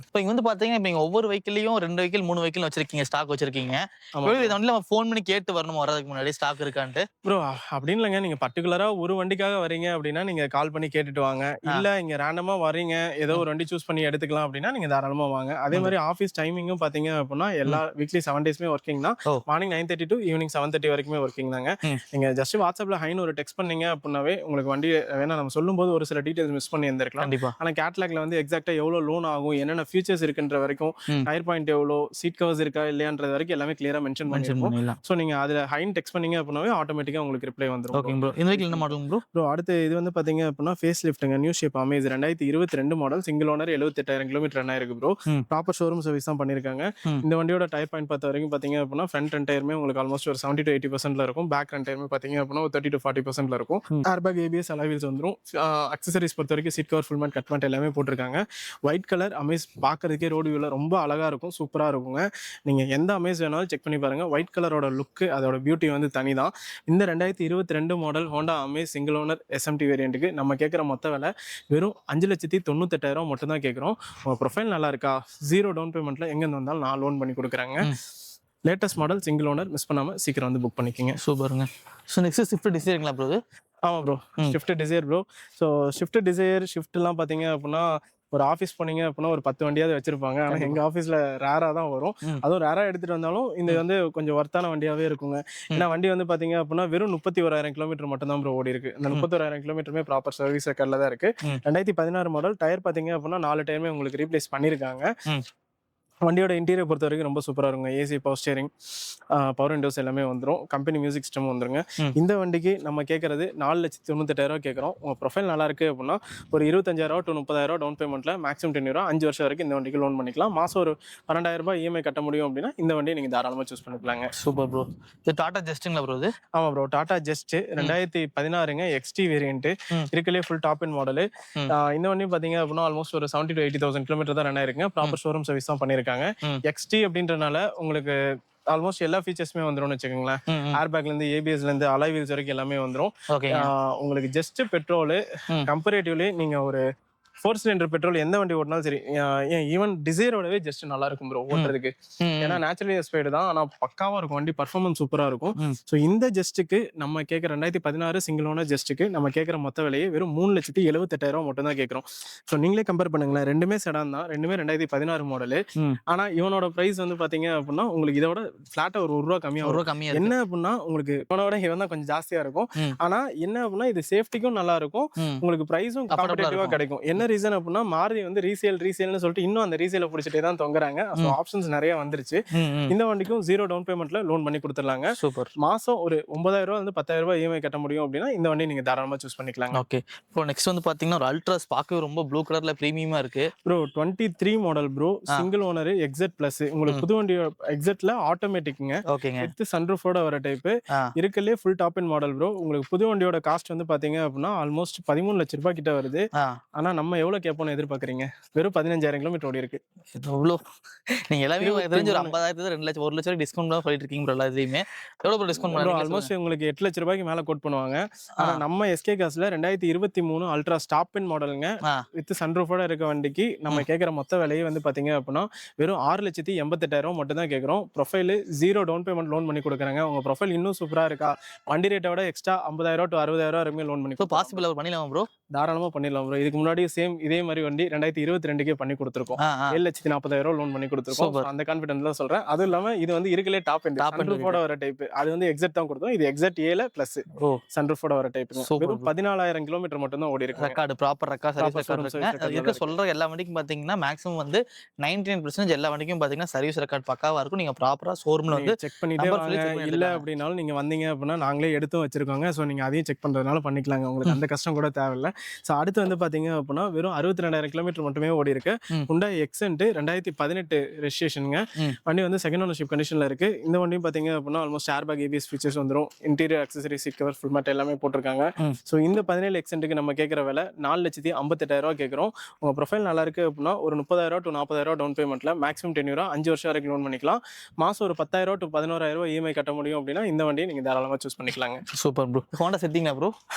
இப்போ இங்க வந்து பாத்தீங்கன்னா இப்போ ஒவ்வொரு வெஹிக்கிளையும் 2 வெஹிக்கிள் 3 வெஹிக்கிள் வச்சிருக்கீங்க, ஸ்டாக் வச்சிருக்கீங்க. இந்த வண்டியில ஃபோன் பண்ணி கேட்டு வரணும் வர்றதுக்கு முன்னாடி ஸ்டாக் இருக்கான்ட்டு. ப்ரோ ப்ரோ அப்படின்னு இல்லைங்க. நீங்க பர்ட்டிகுலரா ஒரு வண்டிக்காக வரீங்க அப்படின்னா, நீங்க கால் பண்ணி கேட்டுட்டு வாங்க. இல்ல இங்க ரேண்டமா வரீங்க, ஏதோ ஒரு வண்டி சூஸ் பண்ணி எடுத்துக்கலாம் அப்படின்னா, நீங்க தாராளமா வாங்க. அதே மாரி ஆஃபீஸ் டைமிங்கும் பார்த்தீங்க அப்படின்னா, எல்லா வீக்லி 7 டேஸுமே ஒர்க்கிங் தான். ஓ! மார்னிங் 9:30 டூ ஈவினிங் 7:30 வரைக்குமே ஒர்க்கிங் தாங்க. ம். நீங்க ஜஸ்ட் WhatsAppல ஹைன்னு ஒரு டெக்ஸ்ட் பண்ணீங்க அப்படின்னாவே, உங்களுக்கு வண்டி வேணா நம்ம சொல்லும்போது ஒரு சில டீடைல்ஸ் மிஸ் பண்ணி இருந்திருக்கலாம். கண்டிப்பா. ஆனா கேட்லாக்ல வந்து எக்ஸாக்ட்டா எவ்வளோ லோன் ஆகும், என்னென்ன ஃபீச்சர்ஸ் இருக்குன்ற வரைக்கும், டயர் பாயிண்ட் எவ்வளோ, சீட் கவர்ஸ் இருக்கா இல்லையான்றது வரைக்கும் எல்லாமே கிளியரா மென்ஷன் பண்ணியிருப்போம். பண்ணிடலாம். ஸோ நீங்க அதுல ஹைன்னு டெக்ஸ்ட் பண்ணீங்க அப்படின்னாவே ஆட்டோமேட்டிக்கா உங்களுக்கு ரிப்ளை வந்துரும். ஓகேங்க ப்ரோ. இந்த வெஹிக்கிள் என்ன மாடலுங்க ப்ரோ? ப்ரோ அடுத்து இது வந்து பாத்தீங்க அப்படின்னா ஃபேஸ் லிஃப்ட்டுங்க. New shape Amaze 2022 model single owner 78,000 kilometre run ஆயிருக்கு ப்ரோ. ப்ராப்பர் ஷோரூம் சர்வீஸ் தான் பண்ணியிருக்காங்க. இந்த வண்டியோட டயர் பாயிண்ட் பார்த்த வரைக்கும் பாத்தீங்க அப்படின்னா ஃப்ரண்ட் 2 டயருமே உங்களுக்கு ஆல்மோஸ்ட் ஒரு 70 to 80% இருக்கும். பேக் 2 டயருமே பாத்தீங்க அப்படின்னா ஒரு 30 to 40% இருக்கும். ஏர்பேக், ஏபிஎஸ், அலாய் வீல்ஸ் வந்துரும். அக்சசரிஸ் பொறுத்த வரைக்கும் seat cover, full mat, cut mat எல்லாமே போட்டிருக்காங்க. ஒயிட் கலர் அமேஸ் பார்க்கறதுக்கே ரோடு வியூல ரொம்ப அழகா இருக்கும், சூப்பரா இருக்குங்க. நீங்க எந்த அமேஸ் வேணாலும் செக் பண்ணி பாருங்க. ஒயிட் கலரோட லுக் அதோட பியூட்டி வந்து தனிதான். இந்த 2022 model Honda Amaze single owner SMT வேரியண்ட்டுக்கு நம்ம கேட்குற மொத்த விலை வெறும் 5,98,000 மட்டும் தான் கேட்குறோம். உங்கள் ப்ரொஃபைல் நல்லா இருக்கா, 0 டவுன் பேமெண்ட்டில் எங்கேருந்து வந்தாலும் நான் லோன் பண்ணி கொடுக்குறாங்க. Latest model single owner, miss பண்ணாமல் சீக்கிரம் வந்து புக் பண்ணிக்கோங்க. சூப்பருங்க. ஸோ நெக்ஸ்ட் ஸ்விஃப்ட் டிசைருங்களா ப்ரோ இது? ஆமாம் bro, Swift Dzire bro. So ஷிஃப்ட்லாம் பார்த்தீங்க அப்படின்னா ஒரு ஆஃபீஸ் போனீங்க அப்படின்னா ஒரு 10 வண்டியாவது வச்சிருப்பாங்க. ஆனால் எங்கள் ஆஃபீஸில் ரேராக தான் வரும். அதுவும் ரேராக எடுத்துகிட்டு வந்தாலும் இந்த வந்து கொஞ்சம் ஒர்த்தான வண்டியாகவே இருக்குங்க. ஏன்னா வண்டி வந்து பார்த்தீங்க அப்படின்னா வெறும் 31,000 கிலோமீட்டர் மட்டும் தான் ப்ரோ ஓடி இருக்கு. இந்த 31,000 கிலோமீட்டருமே ப்ராப்பர் சர்வீஸ் ரெக்கார்டில் தான் இருக்கு. 2016 மாடல். டயர் பார்த்தீங்க அப்படின்னா 4 டயருமே உங்களுக்கு ரீப்ளேஸ் பண்ணியிருக்காங்க. வண்டியோட இன்டீரியர் பொறுத்த வரைக்கும் ரொம்ப சூப்பராக இருக்குங்க. AC, power steering, power Windows எல்லாமே வந்துடும். கம்பெனி மியூசிக் சிஸ்டம் வந்துருங்க. இந்த வண்டிக்கு நம்ம கேட்கறது 4,98,000 கேட்குறோம். உங்கள் ப்ரொஃபைல் நல்லா இருக்குது அப்படின்னா ஒரு 25,000 to 30,000 டவுன் பேமெண்ட்டில் மேக்ஸிமம் 10 இயர் 5 வருஷம் வரைக்கும் இந்த வண்டிக்கு லோன் பண்ணிக்கலாம். மாதம் ஒரு 12,000 இஎம்ஐ கட்ட முடியும் அப்படின்னா இந்த வண்டியை நீங்கள் தாராளமாக சூஸ் பண்ணிக்கலாங்க. Super bro. இது டாடா ஜஸ்ட்டுங்களா ப்ரோ இது? ஆமாம் bro, Tata Zest 2016 XT variant. இருக்கலே ஃபுல் டாப் அண்ட் மாடலு. இந்த வண்டி பார்த்தீங்க அப்படின்னா ஆல்மோஸ்ட் ஒரு 70 to 80,000 கிலோமீட்டர் தான் ரன் ஆயிருக்குங்க. ப்ராப்பர் ஷோரூம் சர்வீஸ் தான் பண்ணியிருக்காங்க. எக்ஸ்டி அப்படின்றனால உங்களுக்கு ஆல்மோஸ்ட் எல்லா ஃபீச்சர்ஸுமே வந்துரும்னு வச்சுக்கோங்களேன். ஏர்பேக்ல இருந்து, ஏபிஎஸ்ல இருந்து, அலாய் வீல்ஸ் வரைக்கும் எல்லாமே வந்துரும். உங்களுக்கு ஜஸ்ட் பெட்ரோல் கம்பேரிட்டிவ்லி நீங்க ஒரு 4 சிலிண்டர் பெட்ரோல் எந்த வண்டி ஓட்டினாலும் சரி, ஈவன் டிசைரோடவே ஜஸ்ட் நல்லா இருக்கும் ப்ரோ ஓட்டுறதுக்கு. ஏன்னா நேச்சுரலி எஸ்பைடு தான், ஆனால் பக்காவா இருக்கும் வண்டி, பர்ஃபார்மன்ஸ் சூப்பரா இருக்கும். ஸோ இந்த ஜஸ்ட்டுக்கு நம்ம கேட்குற 2016 சிங்கிள் ஓனர் ஜஸ்ட்டுக்கு நம்ம கேட்குற மொத்த விலையே வெறும் 3,78,000 மட்டும் தான் கேட்குறோம். ஸோ நீங்களே கம்பேர் பண்ணுங்களேன். ரெண்டுமே செடான் தான், ரெண்டுமே 2016 மாடலு. ஆனால் இவனோட ப்ரைஸ் வந்து பார்த்தீங்க அப்படின்னா உங்களுக்கு இதோட ஃபிளாட்டா ஒரு ரூபா கம்மியாக. என்ன அப்படின்னா உங்களுக்கு இவனோட இவன் தான் கொஞ்சம் ஜாஸ்தியா இருக்கும். ஆனா என்ன அப்படின்னா இது சேஃப்டிக்கும் நல்லா இருக்கும், உங்களுக்கு ப்ரைஸும் காம்படிட்டிவா கிடைக்கும். என்ன ரீசன் அப்படின்னா மாருதி வந்து ரீசேல்னு சொல்லிட்டு இன்னும் அந்த ரீசேல பிடிச்சிட்டே தான் தொங்குறாங்க. ஆப்ஷன்ஸ் நிறைய வந்துருச்சு. இந்த வண்டிக்கும் 0 டவுன் பேமெண்ட்ல லோன் பண்ணி கொடுத்துடலாங்க. சூப்பர். மாசம் ஒரு 9,000 வந்து 10,000 இஎம்ஐ கட்ட முடியும் அப்படின்னா இந்த வண்டி நீங்க தாராளமா சூஸ் பண்ணிக்கலாங்க. ஓகே. இப்போ நெக்ஸ்ட் வந்து பாத்தீங்கன்னா ஒரு அல்ட்ராஸ் பார்க்கவே ரொம்ப ப்ளூ கலர்ல பிரீமியமா இருக்கு bro. 23 model bro, single owner, XZ plus. உங்களுக்கு புது வண்டி எக்ஸெட்ல ஆட்டோமேட்டிக்ங்க. ஓகேங்க. வித் சன்ரூஃபோட வர டைப். இருக்கலே full top end model bro. உங்களுக்கு புது வண்டியோட காஸ்ட் வந்து பாத்தீங்க அப்படின்னா ஆல்மோஸ்ட் 13 லட்சம் ரூபாய் கிட்ட வருது. ஆனா நம்ம எவ்வளவு கேட்போம்னு எதிர்பார்க்கறீங்க? வெறும் 15,000 கிலோமீட்டர் ஓடி இருக்கு. எவ்வளோ நீங்க எல்லாமே தெரிஞ்சு ஒரு 50,000 2 லட்சம் 1 லட்சம் டிஸ்கவுண்ட் தான் சொல்லிட்டு இருக்கீங்க ப்ரோ. எல்லாத்தையுமே எவ்வளவு டிஸ்கவுண்ட் பண்ணுவீங்க? ஆல்மோஸ்ட் உங்களுக்கு 8 லட்சம் ரூபாய்க்கு மேல கோட் பண்ணுவாங்க. ஆனா நம்ம எஸ்கே காஸ்ல 2023 அல்ட்ரா ஸ்டாப் அண்ட் மாடலுங்க. வித் சன்ரூஃபோட இருக்க வண்டிக்கு நம்ம கேட்குற மொத்த விலையே வந்து பாத்தீங்க அப்படின்னா வெறும் 6,88,000 மட்டும் தான் கேட்குறோம். ப்ரொஃபைல் 0 டவுன் பேமெண்ட் லோன் பண்ணி கொடுக்குறாங்க. உங்க ப்ரொஃபைல் இன்னும் சூப்பரா இருக்கா, வண்டி ரேட்டை விட எக்ஸ்ட்ரா 50,000 to 60,000 வரைக்கும் லோன் பண்ணி பாசிபிள் பண்ணிடலாமா ப்ரோ? தாராளமா பண்ணிடலாம் ப்ரோ. இதுக்கு முன்னாடி சேம் இதே மாதிரி வண்டி 2022 பண்ணி கொடுத்துருக்கோம். 7,40,000 லோன் பண்ணி கொடுத்துருக்கோம். அந்த கான்ஃபிடன்ஸ் தான் சொல்றேன். அதுவும் இல்லாம இது வந்து இருக்கலே டாப் அண்ட் சன்ரூஃபோட வர டைப். அது வந்து எக்ஸெட் தான் கொடுத்தோம். இது எக்ஸெட் ஏல பிளஸ் சன்ரூஃபோட வர டைப். வெறும் 14,000 கிலோமீட்டர் மட்டும் தான் ஓடி இருக்கு. Record proper record service record இருக்கு. சொல்ற எல்லா வண்டிக்கும் பாத்தீங்கன்னா மேக்ஸிமம் வந்து 99% எல்லா வண்டிக்கும் பாத்தீங்கன்னா சர்வீஸ் ரெக்கார்ட் பக்காவா இருக்கும். நீங்க ப்ராப்பரா ஷோரூம்ல வந்து செக் பண்ணிட்டே வாங்க. இல்ல அப்படினாலும் நீங்க வந்தீங்க அப்படின்னா நாங்களே எடுத்து வச்சிருக்கோங்க. சோ நீங்க அதையும் செக் பண்றதுனால பண்ணிக்கலாங்க. உங்களுக்கு அந்த கஷ்டம் கூட தேவையில்லை. சோ அடுத்து வந்து பாத்தீங்க அப்படின்னா வெறும் 62,000 கிலோமீட்டர் மட்டுமே ஓடி இருக்கு. Hyundai Accent 2018 ரெஜிஸ்ட்ரேஷனுங்க. வண்டி வந்து செகண்ட் ஓனர்ஷிப் கண்டிஷன்ல இருக்கு. இந்த வண்டியும் பாத்தீங்க அப்படின்னா ஆல்மோஸ்ட் ஏர்பேக், ஏபிஎஸ் ஃபீச்சர்ஸ் வந்துரும். Interior accessory, seat cover, full mat எல்லாமே போட்டிருக்காங்க. ஸோ இந்த 17 Accentக்கு நம்ம கேட்குற விலை 4,58,000 கேட்குறோம். உங்க ப்ரொஃபைல் நல்லா இருக்கு அப்படின்னா ஒரு 30,000 to 40,000 டவுன் பேமெண்ட்ல மேக்ஸிமம் 10 இயர் 5 வருஷம் வரைக்கும் லோன் பண்ணிக்கலாம். மாசம் ஒரு 10,000 to 11,000 இஎம்ஐ கட்ட முடியும் அப்படின்னா இந்த வண்டியை நீங்க தாராளமா சூஸ் பண்ணிக்கலாங்க. Super bro. ஹோண்டா செட்டிங்களா ப்ரோ?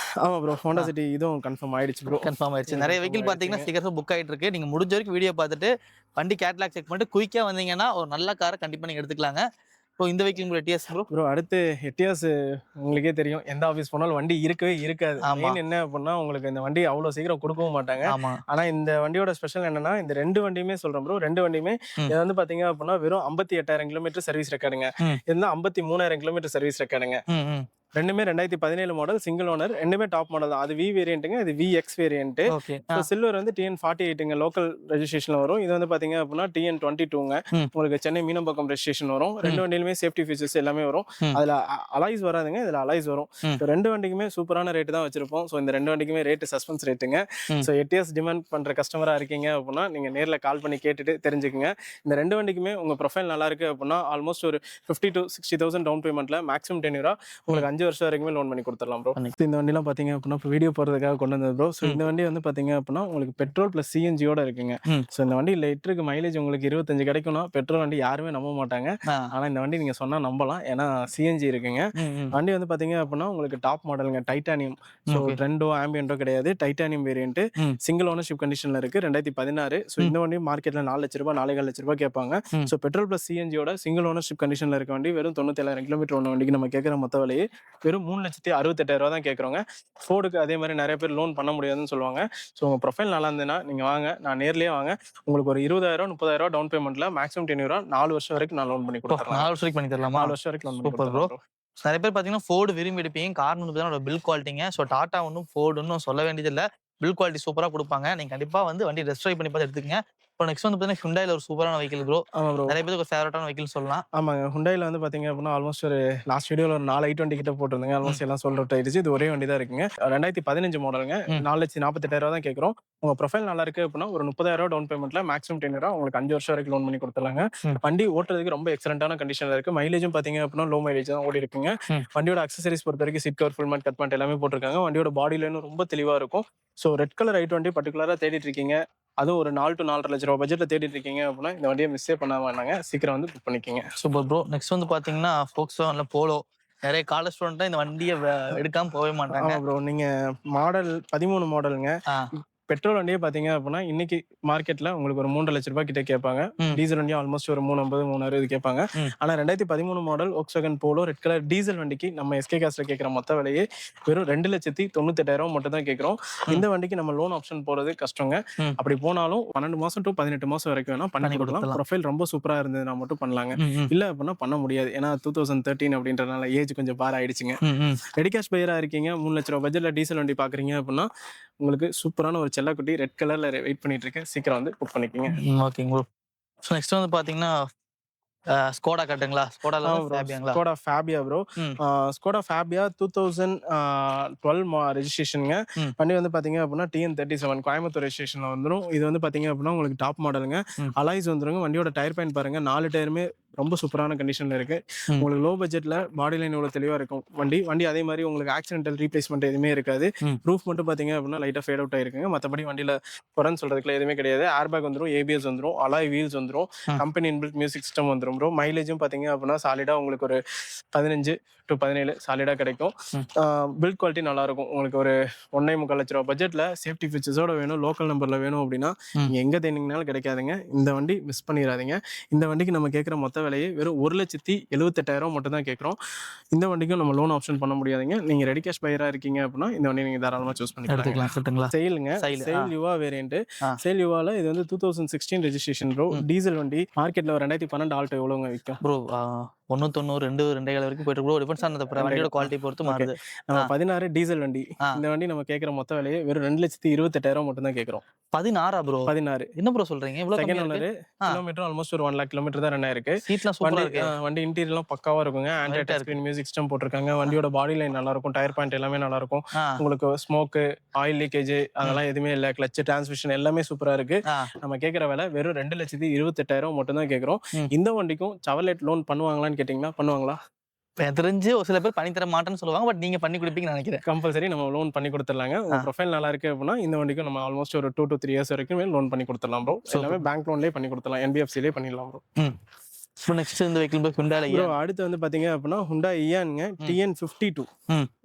ஆமா ப்ரோ, ஹோண்டா சிட்டி இதுவும் கன்ஃபார்ம் ஆயிடுச்சு ப்ரோ. கன்ஃபார்ம் ஆயிடுச்சு. நிறைய வெஹிக்கிள் பாத்தீங்கன்னா ஸ்டிக்கர்ஸ் புக் ஆயிட்டு இருக்கு. நீங்க முடிஞ்ச வரைக்கும் வீடியோ பார்த்துட்டு வண்டி கேட்லாக் செக் பண்ணிட்டு குயிக்கா வந்தீங்கன்னா ஒரு நல்ல காரை கண்டிப்பா நீங்க எடுத்துக்கலாங்க. ப்ரோ இந்த வெஹிக்கிள் ப்ரோ டிஎஸ் ப்ரோ. ப்ரோ அடுத்து எட்டியாஸ் உங்களுக்கே தெரியும், எந்த ஆஃபீஸ் போனாலும் வண்டி இருக்கவே இருக்காது. ஆமா. மெயின் என்ன அப்படின்னா உங்களுக்கு இந்த வண்டி அவ்வளோ சீக்கிரம் கொடுக்கவும் மாட்டாங்க. ஆமா. ஆனா இந்த வண்டியோட ஸ்பெஷல் என்னன்னா இந்த 2 வண்டியுமே சொல்றேன் ப்ரோ. 2 வண்டியுமே இது வந்து பாத்தீங்க அப்படின்னா வெறும் 58,000 கிலோமீட்டர் சர்வீஸ் ரெக்கார்டுங்க. இதுல 53,000 கிலோமீட்டர் சர்வீஸ் ரெக்கார்டுங்க. ரெண்டுமே 2017 மாடல், சிங்கிள் ஓனர், ரெண்டுமே டாப் மாடல் தான். அது வி வேரியன்ட்டுங்க, இது விஎக்ஸ் வேரியன்ட். சில்வர் வந்து TN48ங்க லோக்கல் ரெஜிஸ்ட்ரேஷன்ல வரும். இது வந்து பாத்தீங்க அப்படின்னா TN22ங்க உங்களுக்கு சென்னை மீனம்பாக்கம் ரெஜிஸ்ட்ரேஷன் வரும். ரெண்டு வண்டியிலுமே சேஃப்டி ஃபீச்சர்ஸ் எல்லாமே வரும். அதுல அலாய்ஸ் வராதுங்க, இதுல அலாய்ஸ் வரும். ரெண்டு வண்டிக்குமே சூப்பரான ரேட் தான் வச்சிருப்போம். ஸோ இந்த ரெண்டு வண்டிக்குமே ரேட் சஸ்பென்ஸ் ரேட்டுங்க. ஸோ எட்டிஎஸ் டிமாண்ட் பண்ற கஸ்டமரா இருக்கீங்க அப்படின்னா நீங்க நேர்ல கால் பண்ணி கேட்டுட்டு தெரிஞ்சுக்குங்க. இந்த ரெண்டு வண்டிக்குமே உங்க ப்ரொஃபைல் நல்லா இருக்கு அப்படின்னா ஆல்மோஸ்ட் ஒரு 50,000 to 60,000 டவுன் பேமெண்ட்ல மேக்ஸிமம் 10 year உங்களுக்கு 5 வருஷம் வரைக்குமே லோன் பண்ணி கொடுத்துடலாம் ப்ரோ. இந்த வண்டிலாம் பாத்தீங்க அப்படின்னா இப்போ வீடியோ போறதுக்காக கொண்டு வந்தது ப்ரோ. ஸோ இந்த வண்டி வந்து பாத்தீங்க அப்படின்னா உங்களுக்கு பெட்ரோல் பிளஸ் சிஎன்ஜியோட இருக்குங்க. ஸோ இந்த வண்டி லிட்டருக்கு மைலேஜ் உங்களுக்கு 25 கிடைக்கும்னா பெட்ரோல் வண்டி யாருமே நம்ப மாட்டாங்க. ஆனா இந்த வண்டி நீங்க சொன்னா நம்பலாம், ஏன்னா சிஎன்ஜி இருக்குங்க. வண்டி வந்து பாத்தீங்க அப்படின்னா உங்களுக்கு டாப் மாடலுங்க, டைட்டானியம். ஸோ ட்ரெண்டோ ஆம்பியன்டோ கிடையாது, டைட்டானியம் வேரியன்ட். சிங்கிள் ஓனர்ஷிப் கண்டிஷன்ல இருக்கு, 2016. ஸோ இந்த வண்டி மார்க்கெட்ல 4 லட்ச ரூபாய் 4.5 லட்ச ரூபாய் கேட்பாங்க. ஸோ பெட்ரோல் பிளஸ் சிஎன்ஜியோட சிங்கிள் ஓனர்ஷிப் கண்டிஷன்ல இருக்க வண்டி வெறும் 97,000 கிலோமீட்டர் ஒன்று வண்டிக்கு நம்ம கேட்குற மொத்த விலையே வெறும் 3,68,000 தான் கேட்குறோங்க. ஃபோர்டுக்கு அதே மாதிரி நிறைய பேர் லோன் பண்ண முடியாதுன்னு சொல்லுவாங்க. ஸோ உங்கள் ப்ரொஃபைல் நல்லா இருந்ததுன்னா நீங்கள் வாங்க, நான் நேர்லேயே வாங்க, உங்களுக்கு ஒரு 20,000 30,000 டவுன் பேமெண்ட்ல மேக்ஸிமம் 10 year 4 வருஷம் வரைக்கும் நான் லோன் பண்ணி கொடுத்துறேன். 4 வருஷம் வரைக்கும் பண்ணி தரலாமா? 4 வருஷம் வரைக்கும் லோன் பண்ணி கொடுத்துறேன். நிறைய பேர் பார்த்தீங்கன்னா ஃபோர்டு விரும்பி எடுப்பீங்க. காரணம் வந்து பார்த்தீங்கன்னா பில் குவாலிட்டிங்க. ஸோ டாடா ஒன்றும் ஃபோர்டு ஒன்றும் சொல்ல வேண்டியது இல்லை, பில் குவாலிட்டி சூப்பராக கொடுப்பாங்க. நீங்கள் கண்டிப்பாக வந்து வண்டி டெஸ்ட் ட்ரைவ் பண்ணி பார்த்து எடுத்துக்கங்க. இப்போ நெக்ஸ்ட் வந்து பார்த்தீங்கன்னா ஹுண்டாயில ஒரு சூப்பரான வெஹிக்கிள் ப்ரோ. ஆமா ப்ரோ, நிறைய பேருக்கு ஒரு ஃபேவரட்டான வெஹிக்கிள் சொல்லலாம். ஆமாங்க. ஹுண்டாயில வந்து பாத்தீங்க அப்படின்னா ஆல்மோஸ்ட் ஒரு லாஸ்ட் வீடியோல ஒரு 4 i20 கிட்ட போட்டிருந்தேங்க. ஆல்மோஸ்ட் எல்லாம் சோல்ட் அவுட் ஆயிடுச்சு. இது ஒரே வண்டி தான் இருக்குங்க. 2015 மாடலுங்க, 4,48,000 தான் கேட்குறோம். உங்க ப்ரொஃபைல் நல்லா இருக்கு அப்படின்னா ஒரு 30,000 டவுன் பேமெண்ட்ல மேக்ஸிமம் 10 year உங்களுக்கு 5 வருஷம் வரைக்கும் லோன் பண்ணி கொடுத்துலாங்க. வண்டி ஓட்டுறதுக்கு ரொம்ப எக்ஸலண்டான கண்டிஷன்ல இருக்கு. மைலேஜும் பாத்தீங்க அப்படின்னா லோ மைலேஜ் தான் ஓடி இருக்குங்க. வண்டியோட அக்சசரிஸ் பொறுத்த வரைக்கும் seat cover, full mat, cut band எல்லாமே போட்டிருக்காங்க. வண்டியோட பாடி லைனும் ரொம்ப தெளிவா இருக்கும். ஸோ ரெட் கலர் i20 பர்டிகுலரா தேடிட்டு இருக்கீங்க, அதுவும் ஒரு 4 to 4.5 லட்ச ரூபாய் பட்ஜெட்ல தேடிட்டு இருக்கீங்க அப்படின்னா இந்த வண்டியை மிஸ்ஸே பண்ண வேணாங்க, சீக்கிரம் வந்து புக் பண்ணிக்கோங்க. Super bro. நெக்ஸ்ட் வந்து பாத்தீங்கன்னா Volkswagen போலோ. நிறைய காலேஜ் ஸ்டூடெண்ட் இந்த வண்டியை எடுக்காம போகவே மாட்டாங்க. ப்ரோ நீங்க மாடல் 13 மாடலுங்க. பெட்ரோல் வண்டியே பாத்தீங்க அப்படின்னா இன்னைக்கு மார்க்கெட்ல உங்களுக்கு ஒரு 3 லட்ச ரூபாய் கிட்ட கேட்பாங்க. டீசல் வண்டியும் ஆல்மோஸ்ட் ஒரு 350 360 கேட்பாங்க. ஆனா 2013 model Volkswagen polo red colour diesel வண்டிக்கு நம்ம எஸ்கே காஸ்ட்ல கேட்கிற மொத்த விலையே வெறும் 2,98,000 மட்டும் தான் கேட்கிறோம். இந்த வண்டிக்கு நம்ம லோன் ஆப்ஷன் போறது கஷ்டங்க. அப்படி போனாலும் 12 மாசம் to 18 மாசம் வரைக்கும் வேணா பண்ணி கொடுக்கலாம். ப்ரொஃபைல் ரொம்ப சூப்பரா இருந்ததுன்னா மட்டும் பண்ணலாங்க, இல்ல அப்படின்னா பண்ண முடியாது. ஏன்னா 2013 அப்படின்றதுனால ஏஜ் கொஞ்சம் பார் ஆயிடுச்சுங்க. ரெடி கேஷ் பையரா இருக்கீங்க, 3 லட்ச ரூபாய் பட்ஜெட்ல டீசல் வண்டி பாக்குறீங்க அப்படின்னா உங்களுக்கு சூப்பரான ஒரு செல்லக்குட்டி ரெட் கலர்ல வெயிட் பண்ணிட்டு இருக்கேன், சீக்கிரம் வந்து புக் பண்ணிக்கோங்க. ஓகேங்க ப்ரோ. ஸோ நெக்ஸ்ட் வந்து பாத்தீங்கன்னா ஸ்கோடா கட்டுங்களா? Skoda Fabia bro. Skoda Fabia 2012 ரெஜிஸ்ட்ரேஷனுங்க. வண்டி வந்து பாத்தீங்க அப்படின்னா TN37 கோயம்புத்தூர் ரெஜிஸ்ட்ரேஷன்ல வந்துடும். இது வந்து பாத்தீங்க அப்படின்னா உங்களுக்கு டாப் மாடலுங்க. அலாய்ஸ் வந்துருங்க. வண்டியோட டயர் பாயிண்ட் பாருங்க, 4 டயருமே ரொம்ப சூப்பரான கண்டிஷன்ல இருக்கு. உங்களுக்கு லோ பட்ஜெட்ல பாடி லைன் இவ்வளவு தெளிவா இருக்கும் வண்டி அதே மாதிரி உங்களுக்கு ஆக்சிடென்டல் ரீப்ளேஸ்மெண்ட் எதுவுமே இருக்காது. ரூஃப் மட்டும் பாத்தீங்க அப்படின்னா லைட்டா ஃபேட் அவுட் ஆயிருக்குங்க. மற்றபடி வண்டியில குறைன்னு சொல்றதுக்குள்ள எதுவுமே கிடையாது. ஏர் பேக் வந்துடும், ABS வந்துடும், அலாய் வீல்ஸ் வந்துடும், கம்பெனி இன்பில்ட் மியூசிக் சிஸ்டம் வந்துடும் ப்ரோ. மைலேஜும் பாத்தீங்க அப்படின்னா சாலிடா உங்களுக்கு ஒரு 15 to 17 சாலிடா கிடைக்கும். பில்ட் குவாலிட்டி நல்லா இருக்கும். உங்களுக்கு ஒரு 1.25 லட்ச ரூபாய் பட்ஜெட்ல சேஃப்டி ஃபீச்சர்ஸோட வேணும், லோக்கல் நம்பர்ல வேணும் அப்படின்னா நீங்க எங்க தேடிங்கனாலும் கிடைக்காதுங்க. இந்த வண்டி மிஸ் பண்ணிடாதீங்க. இந்த வண்டிக்கு நம்ம கேட்கிற மொத்த விலையே வெறும் 1,78,000 மட்டும் தான் கேட்குறோம். இந்த வண்டிக்கும் நம்ம லோன் ஆப்ஷன் பண்ண முடியாதுங்க. நீங்க ரெடி கேஷ் பையரா இருக்கீங்க அப்படின்னா இந்த வண்டி நீங்க தாராளமா சூஸ் பண்ணிக்கலாம். செயலுங்க, செயல் யுவா வேரியன்ட். செயல் யுவால இது வந்து 2016 ரெஜிஸ்ட்ரேஷன் ப்ரோ. டீசல் வண்டி மார்க்கெட்ல 2012 ஆல்டோ எவ்வளவுங்க விற்கும் ப்ரோ? 190 2.2 வரைக்கும் போயிட்டு ப்ரோ. டிபெண்ட்ஸ் ஆன் the வண்டியோட குவாலிட்டி பொறுத்து மாறுது. நம்ம 16 டீசல் வண்டி. இந்த வண்டி நம்ம கேட்கிற மொத்த விலையே வெறும் 2,28,000 மட்டும் தான் கேட்கிறோம். 16 ப்ரோ? 16. என்ன ப்ரோ சொல்றீங்க? இவ்வளவு கம்மியா இருக்கு. கிலோமீட்டர் ஆல்மோஸ்ட் ஒரு 1 lakh கிலோமீட்டர் தான் ரன் ஆயிருக்கு. சீட்லாம் சூப்பரா இருக்கு. வண்டி இன்டீரியர்லாம் பக்காவா இருக்குங்க. Android touch screen music system போட்டிருக்காங்க. வண்டியோட பாடி லைன் நல்லா இருக்கும், டயர் பாயிண்ட் எல்லாமே நல்லா இருக்கும். உங்களுக்கு ஸ்மோக், ஆயில் லீக்கேஜ் அதெல்லாம் எதுவுமே இல்ல. கிளட்ச், டிரான்ஸ்மிஷன் எல்லாமே சூப்பரா இருக்கு. நம்ம கேட்கிற விலை வெறும் 2,28,000 மட்டும் தான் கேட்கிறோம். இந்த வண்டிக்கும் செவர்லெட் லோன் பண்ணுவாங்களான்னு கேட்டீங்கன்னா பண்ணுவாங்களா? தெரிஞ்சு ஒரு சில பேர் பண்ணி தர மாட்டேன்னு சொல்லுவாங்க. பட் நீங்க பண்ணி கொடுப்பீங்கன்னு நினைக்கிறேன். கம்பல்சரி நம்ம லோன் பண்ணி கொடுத்துடலாங்க. உங்க ப்ரொஃபைல் நல்லா இருக்கு அப்படின்னா இந்த வண்டிக்கும் நம்ம ஆல்மோஸ்ட் ஒரு 2 to 3 years வரைக்கும் லோன் பண்ணி கொடுத்துடலாம் ப்ரோ. எல்லாமே பேங்க் லோன்லேயே பண்ணி கொடுத்துடலாம், NBFC-லேயே பண்ணிடலாம் ப்ரோ. ஸோ நெக்ஸ்ட் இந்த வெஹிக்கிள் ஹுண்டால ப்ரோ அடுத்து வந்து பாத்தீங்க அப்படின்னா ஹுண்டா இயானுங்க TN52.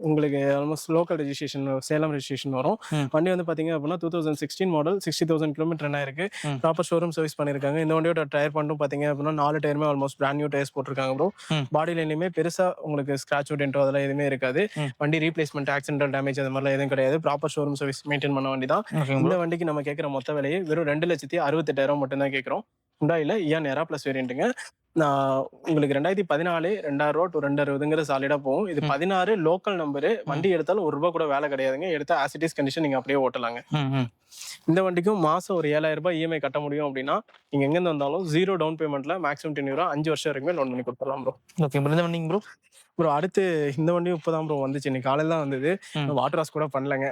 உங்களுக்கு almost local registration Salem registration வரும். வண்டி வந்து பாத்தீங்க அப்படின்னா 2016 மாடல், 60,000 கிலோமீட்டர் ரன் ஆயிருக்கு. ப்ராப்பர் ஷோரூம் சர்வீஸ் பண்ணிருக்காங்க. இந்த வண்டியோட டயர் பண்ணும் பாத்தீங்க அப்படின்னா 4 டயருமே ஆல்மோஸ்ட் பிராண்ட் நியூ டயர்ஸ் போட்டிருக்காங்க ப்ரோ. பாடி லைன்லயுமே பெருசா உங்களுக்கு ஸ்கிராச் டென்ட்டோ அதெல்லாம் எதுவுமே இருக்காது. வண்டி ரீப்ளேஸ்மெண்ட், ஆக்சிடென்டல் டேமேஜ் அந்த மாதிரிலாம் எதுவும் கிடையாது. ப்ராப்பர் ஷோரூம் சர்வீஸ் மெயின்டைன் பண்ண வண்டி தான். இந்த வண்டிக்கு நம்ம கேட்குற மொத்த விலையை வெறும் 2,68,000 மட்டும் தான் கேட்குறோம். ஹுண்டாயில இயான் எரா பிளஸ் வேரியண்ட்டுங்க. நான் உங்களுக்கு 2014 2,000 to 2,60 சாலிடா போகும். இது 16 லோக்கல் நம்பரு. வண்டி எடுத்தாலும் ₹1 கூட வேலை கிடையாதுங்க. எடுத்தா ஆசிட்டிஸ் கண்டிஷன் நீங்க அப்படியே ஓட்டலாங்க. இந்த வண்டிக்கும் மாசம் ஒரு ₹7,000 இஎம்ஐ கட்ட முடியும் அப்படின்னா நீங்க எங்க இருந்து வந்தாலும் 0 டவுன் பேமெண்ட்ல மேக்ஸிமம் 10 5 வருஷம் வரைக்கும் லோன் பண்ணி கொடுத்துடலாம் ப்ரோ. Okay bro. இந்த வண்டிங்க ப்ரோ ப்ரோ அடுத்து இந்த வண்டியும் இப்போதான் ப்ரோ வந்துச்சு. இன்னைக்கு காலையில் தான் வந்தது. வாட்டர் வாஷ் கூட பண்ணலங்க.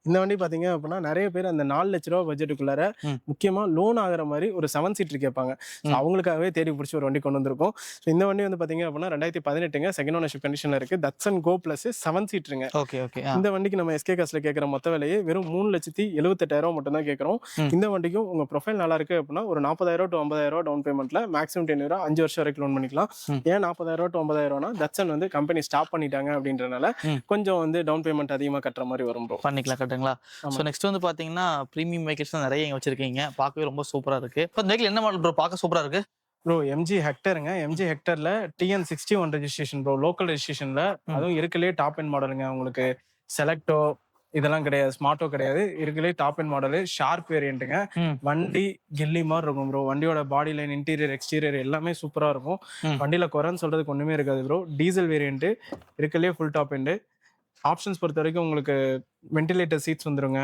இந்த வண்டி பாத்தீங்க அப்படின்னா நிறைய பேர் அந்த 4 லட்ச ரூபா பட்ஜெட்டுக்குள்ளார முக்கியமா லோன் ஆகிற மாதிரி ஒரு 7 சீட்டர் கேட்பாங்க. அவங்களுக்காகவே தேடி பிடிச்சி ஒரு வண்டி கொண்டு வந்திருக்கோம். இந்த வண்டி வந்து பாத்தீங்க அப்படின்னா 2018 செகண்ட் ஓனர்ஷிப் கண்டிஷன்ல இருக்கு. தட்சன் கோ பிளஸ் 7 சீட்டருங்க. Okay okay. இந்த வண்டிக்கு நம்ம எஸ்கே காஸ்ட்ல கேட்கற மொத்த விலையே வெறும் 3,78,000 மட்டும் தான் கேட்கறோம். இந்த வண்டிக்கும் உங்க ப்ரொஃபைல் நல்லா இருக்கு அப்படின்னா ஒரு 40,000 to 50,000 டவுன் பேமெண்ட்ல மேக்ஸிமம் 10 5 வருஷம் வரைக்கும் லோன் பண்ணிக்கலாம். ஏன் 40,000 to 50,000னா தட்சன் வந்து கம்பெனி ஸ்டாப் பண்ணிட்டாங்க அப்படின்றனால கொஞ்சம் வந்து டவுன் பேமெண்ட் அதிகமா கட்டுற மாதிரி வரும் ப்ரோ. பண்ணிக்கலாம் கட்டுங்களா? ஸோ நெக்ஸ்ட் வந்து பாத்தீங்கன்னா பிரீமியம் வெஹிக்கிள்ஸ் தான் நிறைய இங்க வச்சிருக்கீங்க. பார்க்கவே ரொம்ப சூப்பரா இருக்கு. இப்போ இந்த வெஹிக்கிள் என்ன மாடல் ப்ரோ? பார்க்க சூப்பரா இருக்கு ப்ரோ. எம்ஜி ஹெக்டருங்க. எம்ஜி ஹெக்டர்ல TN61 ரெஜிஸ்ட்ரேஷன் ப்ரோ. லோக்கல் ரெஜிஸ்ட்ரேஷன்ல அதுவும் இருக்கலே டாப் எண்ட் மாடலுங்க. உங்களுக்கு செலக்டோ இதெல்லாம் கிடையாது, ஸ்மார்ட்டோ கிடையாது. இருக்கலே டாப் எண்ட் மாடலு, ஷார்ப் வேரியண்ட்டுங்க. வண்டி கில்லி மாதிரி இருக்கும் ப்ரோ. வண்டியோட பாடி லைன், இன்டீரியர், எக்ஸ்டீரியர் எல்லாமே சூப்பரா இருக்கும். வண்டியில குறைன்னு சொல்றதுக்கு ஒண்ணுமே இருக்காது ப்ரோ. டீசல் வேரியண்ட், இருக்கலே ஃபுல் டாப் எண்டு. ஆப்ஷன்ஸ் பொறுத்த வரைக்கும் உங்களுக்கு வென்டிலேட்டர் சீட்ஸ் வந்துருங்க,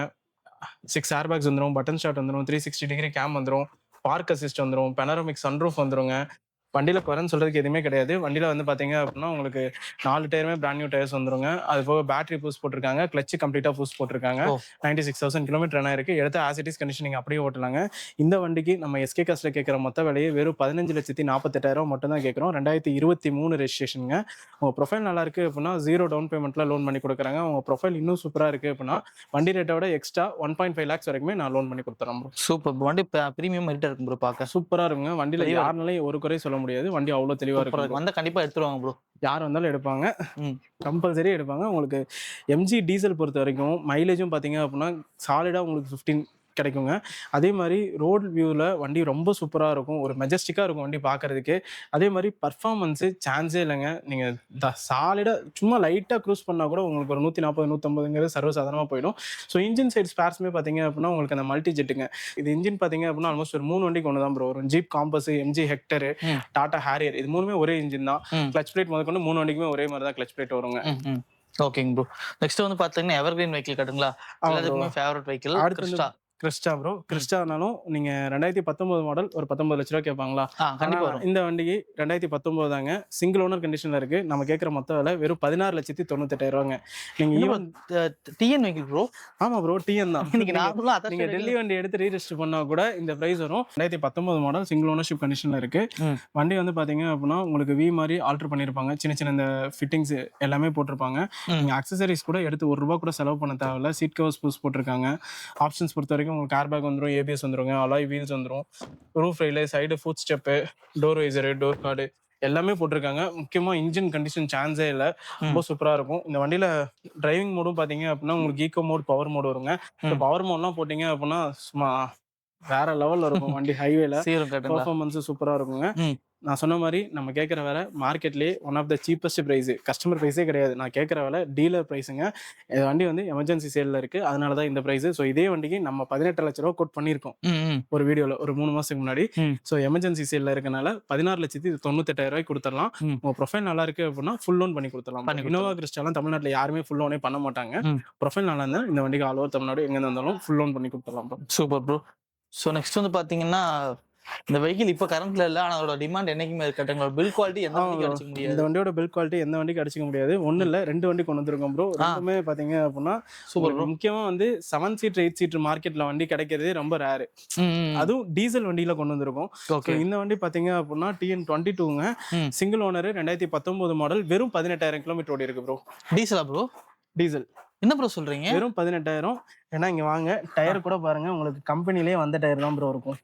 6 ஏர் பேக்ஸ் வந்துடும், பட்டன் ஸ்டார்ட் வந்துடும், 360 டிகிரி கேம் வந்துடும், பார்க் அசிஸ்ட் வந்துடும், பெனரோமிக் சன்ரூஃப் வந்துருங்க. வண்டியில குறைன்னு சொல்றதுக்கு எதுவுமே கிடையாது. வண்டியில வந்து பாத்தீங்க அப்படின்னா உங்களுக்கு 4 டயருமே பிராண்ட் நியூ டயர்ஸ் வந்துருங்க. அது போக பேட்டரி பூஸ்ட் போட்டிருக்காங்க, கிளட்ச் கம்ப்ளீட்டா பூஸ்ட் போட்டிருக்காங்க. 96,000 கிலோமீட்டர் ரன் ஆயிருக்கு. எடுத்த ஆசிட்டிஸ் கண்டிஷன் நீங்க அப்படியே ஓட்டலாங்க. இந்த வண்டிக்கு நம்ம எஸ்கே காஸ்ட்ல கேட்கற மொத்த விலையை வெறும் 15,48,000 மட்டும் தான் கேட்கறோம். 2023 ரெஜிஸ்ட்ரேஷனுங்க. உங்க ப்ரொஃபைல் நல்லா இருக்கு அப்படின்னா 0 டவுன் பேமெண்ட்ல லோன் பண்ணி கொடுக்குறாங்க. உங்க ப்ரொஃபைல் இன்னும் சூப்பரா இருக்கு அப்படின்னா வண்டி ரேட்டோட எக்ஸ்ட்ரா 1.5 lakhs வரைக்குமே நான் லோன் பண்ணி கொடுத்துறேன் ப்ரோ. சூப்பர். வண்டி பிரீமியம் ரேட்டா இருக்கும் ப்ரோ. பார்க்க சூப்பரா இருக்குங்க. வண்டியில யாருனாலையும் ஒரு குறை சொல்ல முடியாது. வண்டி அவ்வளவு தெளிவா இருக்கு. வந்தா கண்டிப்பா எடுத்துருவாங்க ப்ரோ. யார் வந்தாலும் எடுப்பாங்க, கம்பல்சரி எடுப்பாங்க. உங்களுக்கு எம்ஜி டீசல் பொறுத்த வரைக்கும் மைலேஜும் பாத்தீங்க அப்படின்னா சாலிடா உங்களுக்கு 15 கிடைக்குங்க. அதே மாதிரி ரோட் வியூவில் வண்டி ரொம்ப சூப்பராக இருக்கும். ஒரு மெஜஸ்டிக்காக இருக்கும் வண்டி பார்க்கறதுக்கு. அதே மாதிரி பர்ஃபார்மன்ஸு சான்ஸே இல்லைங்க. நீங்கள் சாலிடாக சும்மா லைட்டாக க்ரூஸ் பண்ணால் கூட உங்களுக்கு ஒரு 140 150 சர்வசாதாரணமாக போயிடும். ஸோ இன்ஜின் சைடு ஸ்பேர்ஸுமே பார்த்தீங்க அப்படின்னா உங்களுக்கு அந்த மல்டி ஜெட்டுங்க. இது இன்ஜின் பார்த்தீங்க அப்படின்னா ஆல்மோஸ்ட் ஒரு 3 வண்டிக்கு ஒன்று தான் ப்ரோ வரும். Jeep Compass, MG Hector, Tata Harrier, இது மூணுமே ஒரே இன்ஜின் தான். கிளச் பிளேட் முதற்கொண்டு 3 வண்டிக்குமே ஒரே மாதிரி தான் கிளச் பிளேட் வருங்க. ஓகேங்க ப்ரோ. நெக்ஸ்ட் வந்து பார்த்தீங்கன்னா எவர்கிரீன் வெஹிக்கிள் கட்டுங்களா? எல்லாத்துக்குமே ஃபேவரட் வெஹிக்கிள் கிறிஸ்டா ப்ரோ. கிறிஸ்டானாலும் நீங்க 2019 மாடல் ஒரு 19 லட்ச ரூபா கேட்பாங்களா? இந்த வண்டிக்கு 2019 தாங்க. சிங்கிள் ஓனர் கண்டிஷன்ல இருக்கு. நம்ம கேட்கற மொத்த விலை வெறும் 16,98,000. நீங்க டிஎன் வெஹிக்கிள் ப்ரோ? ஆமா ப்ரோ, டிஎன் தான். நீங்க டெல்லி வண்டி எடுத்து ரீரெஜிஸ்டர் பண்ணா கூட இந்த பிரைஸ் வரும். 2019 மாடல் சிங்கிள் ஓனர்ஷிப் கண்டிஷன்ல இருக்கு. வண்டி வந்து பாத்தீங்க அப்படின்னா உங்களுக்கு வி மாதிரி ஆல்டர் பண்ணிருப்பாங்க. சின்ன சின்ன இந்த ஃபிட்டிங்ஸ் எல்லாமே போட்டிருப்பாங்க. நீங்க அக்சசரிஸ் கூட எடுத்து ₹1 கூட செலவு பண்ண தேவையில்ல. சீட் கவர்ஸ் பூஸ் போட்டிருக்காங்க. ஆப்ஷன்ஸ் பொறுத்த வரைக்கும் உங்களுக்கு ஏர் பேக் வந்துடும், ஏபிஎஸ் வந்துருங்க, அலாய் வீல்ஸ் வந்துடும், roof rail, side food step, door visor, door card எல்லாமே போட்டிருக்காங்க. முக்கியமா இன்ஜின் கண்டிஷன் சான்ஸே இல்லை, ரொம்ப சூப்பரா இருக்கும். இந்த வண்டியில டிரைவிங் மோடும் பாத்தீங்க அப்படின்னா உங்களுக்கு ஈகோ மோட், பவர் மோடு வருங்க. இந்த பவர் மோட்லாம் போட்டீங்க அப்படின்னா சும்மா வேற லெவல்ல இருக்கும் வண்டி. ஹைவேல பெர்ஃபார்மன்ஸ் சூப்பரா இருக்குங்க. நான் சொன்ன மாதிரி நம்ம கேட்குற விலை மார்க்கெட்லேயே one of the cheapest price. Customer ப்ரைஸே கிடையாது. நான் கேட்குற விலை டீலர் ப்ரைஸுங்க. இந்த வண்டி வந்து எமர்ஜென்சி சேலில் இருக்குது, அதனால தான் இந்த ப்ரைஸு. ஸோ இதே வண்டிக்கு நம்ம 18 லட்ச ரூபா கோட் பண்ணியிருக்கோம் ஒரு வீடியோவில் ஒரு 3 மாதத்துக்கு முன்னாடி. ஸோ எமர்ஜென்சி சேலில் இருக்கனால 16,98,000 கொடுத்துடலாம். உங்கள் ப்ரொஃபைல் நல்லா இருக்குது அப்படின்னா ஃபுல் லோன் பண்ணி கொடுத்துடலாம். இனோவா கிறிஸ்டாலாம் தமிழ்நாட்டில் யாருமே ஃபுல் லோனே பண்ண மாட்டாங்க. ப்ரொஃபைல் நல்லா இருந்தால் இந்த வண்டிக்கு ஆல் ஓவர் தமிழ்நாடு எங்கே இருந்தாலும் ஃபுல் லோன் பண்ணி கொடுத்துடலாம். Super bro. ஸோ நெக்ஸ்ட் வந்து பார்த்தீங்கன்னா இந்த வெஹிக்கிள் இப்போ கரண்ட்ல இல்லை, ஆனால் அதோட டிமாண்ட் என்னைக்குமே இருக்கட்டும். பில் குவாலிட்டி எந்த வண்டிக்கு அடிச்சிக்க முடியாது. இந்த வண்டியோட பில் குவாலிட்டி எந்த வண்டிக்கு அடிச்சிக்க முடியாது. ஒன்றும் இல்லை, 2 வண்டி கொண்டு வந்துருக்கோம் ப்ரோ. ரெண்டுமே பார்த்தீங்க அப்படின்னா சூப்பர். முக்கியமாக வந்து 7 சீட் 8 சீட் மார்க்கெட்டில் வண்டி கிடைக்கிறதே ரொம்ப ரேரு. அதுவும் டீசல் வண்டியில் கொண்டு வந்திருக்கோம். இந்த வண்டி பார்த்தீங்க அப்படின்னா TN22ங்க. சிங்கிள் ஓனர், 2019 மாடல், வெறும் 18,000 கிலோமீட்டர் ஓடி இருக்கு ப்ரோ. டீசலா ப்ரோ? டீசல். என்ன ப்ரோ சொல்றீங்க? வெறும் 18,000. ஏன்னா இங்க வாங்க, டயர் கூட பாருங்க, உங்களுக்கு கம்பெனிலேயே வந்த டயர் தான் ப்ரோ இருக்கும்.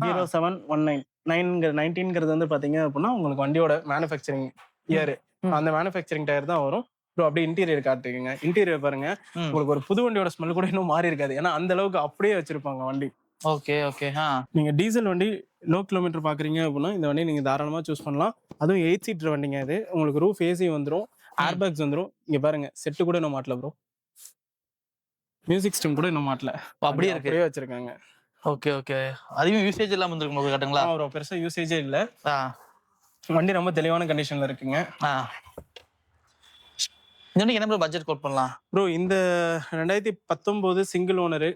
0719 19ங்கிறது வந்து பாத்தீங்க அப்படின்னா உங்களுக்கு வண்டியோட மேனுஃபேக்சரிங் இயர். அந்த மேனுஃபேக்சரிங் டயர் தான் வரும் ப்ரோ. அப்படியே இன்டீரியர் காட்டுங்க. இன்டீரியர் பாருங்க, உங்களுக்கு ஒரு புது வண்டியோட ஸ்மெல் கூட இன்னும் மாறி இருக்காது. ஏன்னா அந்த அளவுக்கு அப்படியே வச்சிருப்பாங்க வண்டி. Okay okay. நீங்க டீசல் வண்டி லோ கிலோமீட்டர் பாக்குறீங்க அப்படின்னா இந்த வண்டி நீங்க தாராளமா சூஸ் பண்ணலாம். அதுவும் 8 சீட்டர் வண்டிங்க. இது உங்களுக்கு ரூஃப் ஏசி வந்துடும், ஏர் பேக்ஸ் வந்துடும். இங்க பாருங்க, செட்டு கூட இன்னும் மாட்டல ப்ரோ. மியூசிக் சிஸ்டம் கூட இன்னும் மாட்டல, அப்படியே இருக்கு, அப்படியே வச்சிருக்காங்க. Okay okay. அதுவும் யூசேஜ் எல்லாம் வந்துருக்கும் போது காட்டுங்களா? ப்ரோ பெருசா யூசேஜே இல்ல. வண்டி ரொம்ப தெளிவான கண்டிஷன்ல இருக்குங்க. என்ன ப்ரோ பட்ஜெட் கோட் பண்ணலாம் ப்ரோ? இந்த 2019 single owner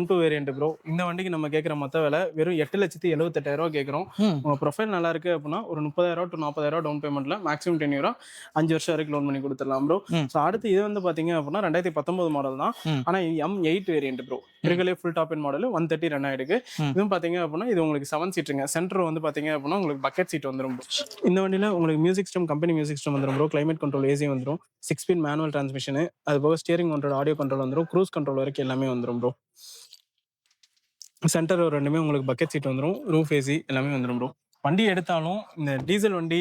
M2 variant bro. இந்த வண்டிக்கு நம்ம கேட்குற மொத்த விலை வெறும் 8,78,000 கேட்குறோம். உங்க ப்ரொஃபைல் நல்லா இருக்கு அப்படின்னா ஒரு 30,000 to 40,000 டவுன் பேமெண்ட்ல மேக்ஸிமம் 10 இயரா 5 வருஷம் வரைக்கும் லோன் பண்ணி கொடுத்துடலாம் ப்ரோ. ஸோ அடுத்து இது வந்து பாத்தீங்க அப்படின்னா 2019 மாடல் தான், ஆனா M8 வேரியன்ட் ப்ரோ. இருக்கலே full top end model 130 run ஆயிருக்கு. இதுவும் பாத்தீங்க அப்படின்னா இது உங்களுக்கு 7 சீட்டுங்க. சென்டர் வந்து பாத்தீங்க அப்படின்னா உங்களுக்கு பக்கெட் சீட் வந்துடும். இந்த வண்டியில உங்களுக்கு music system, company music system வந்துடும் ப்ரோ. கிளைமேட் கண்ட்ரோல் ஏசி வந்துடும், 6 ஸ்பீட் மேனுவல் டிரான்ஸ்மிஷன், அது போக ஸ்டியரிங் கண்ட்ரோல், ஆடியோ கண்ட்ரோல் வந்துடும், க்ரூஸ் கண்ட்ரோல் வரைக்கும் எல்லாமே வந்துடும் ப்ரோ. சென்டர் ரெண்டுமே உங்களுக்கு பக்கெட் சீட் வந்துடும், ரூஃப் ஏசி எல்லாமே வந்துடும் ப்ரோ. வண்டி எடுத்தாலும் இந்த டீசல் வண்டி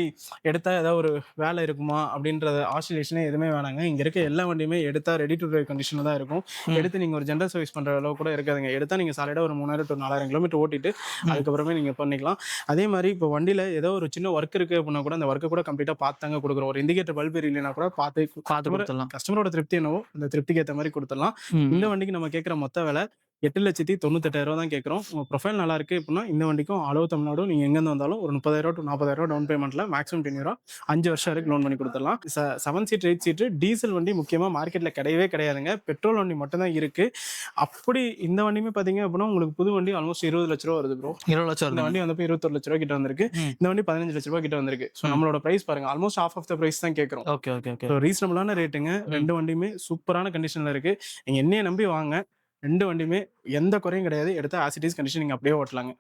எடுத்தா ஏதாவது ஒரு வேலை இருக்குமா அப்படின்றத ஆசிலேஷனே எதுவுமே வேணாங்க. இங்க இருக்க எல்லா வண்டியுமே எடுத்தா ரெடி டு டிரைவ் கண்டிஷன் தான் இருக்கும். எடுத்து நீங்க ஒரு ஜென்ரல் சர்வீஸ் பண்ற அளவு கூட இருக்காதுங்க. எடுத்தா நீங்க சாலிடா ஒரு 3000 to 4000 கிலோமீட்டர் ஓட்டிட்டு அதுக்கப்புறமே நீங்க பண்ணிக்கலாம். அதே மாதிரி இப்போ வண்டியில ஏதோ ஒரு சின்ன ஒர்க் இருக்கு அப்படின்னா கூட அந்த ஒர்க்கை கூட கம்ப்ளீட்டா பார்த்தாங்க கொடுக்குறோம். ஒரு இண்டிகேட்டர் பல்ப் இல்லைன்னா கூட பார்த்து கொடுத்துடலாம். கஸ்டமரோட திருப்தி என்னவோ அந்த திருப்திக்கு ஏற்ற மாதிரி கொடுத்துடலாம். இந்த வண்டிக்கு நம்ம கேட்குற மொத்த விலை 8,98,000 தான் கேட்குறோம். உங்க ப்ரொஃபைல் நல்லா இருக்கு அப்படின்னா இந்த வண்டிக்கும் அளவு தமிழ்நாடு நீங்க எங்கேருந்து வந்தாலும் ஒரு 30,000 to 40,000 டவுன் பேமெண்ட்ல மேக்ஸிமம் 10 இயரா 5 வருஷம் வரைக்கும் லோன் பண்ணி கொடுத்துடலாம். 7 சீட் 8 சீட் டீசல் வண்டி முக்கியமா மார்க்கெட்ல கிடையவே கிடையாதுங்க. பெட்ரோல் வண்டி மட்டும் தான் இருக்கு. அப்படி இந்த வண்டியுமே பாத்தீங்க அப்படின்னா உங்களுக்கு புது வண்டி ஆல்மோஸ்ட் 20 லட்ச ரூபா வருது ப்ரோ. 20 லட்சம். இந்த வண்டி வந்து 21 லட்ச ரூபா கிட்ட வந்திருக்கு. இந்த வண்டி 15 லட்ச ரூபா கிட்ட வந்திருக்கு. ஸோ நம்மளோட பிரைஸ் பாருங்க, almost half of the price தான் கேட்கறோம். Okay okay okay. ரீசனபிளான ரேட்டுங்க. ரெண்டு வண்டியுமே சூப்பரான கண்டிஷன்ல இருக்கு. நீங்க என்னைய நம்பி வாங்க, ரெண்டு வண்டியுமே எந்த குறையும் கிடையாது. எடுத்த ஆஸ் இட் இஸ் கண்டிஷன் நீங்க அப்படியே ஓட்டலாங்க.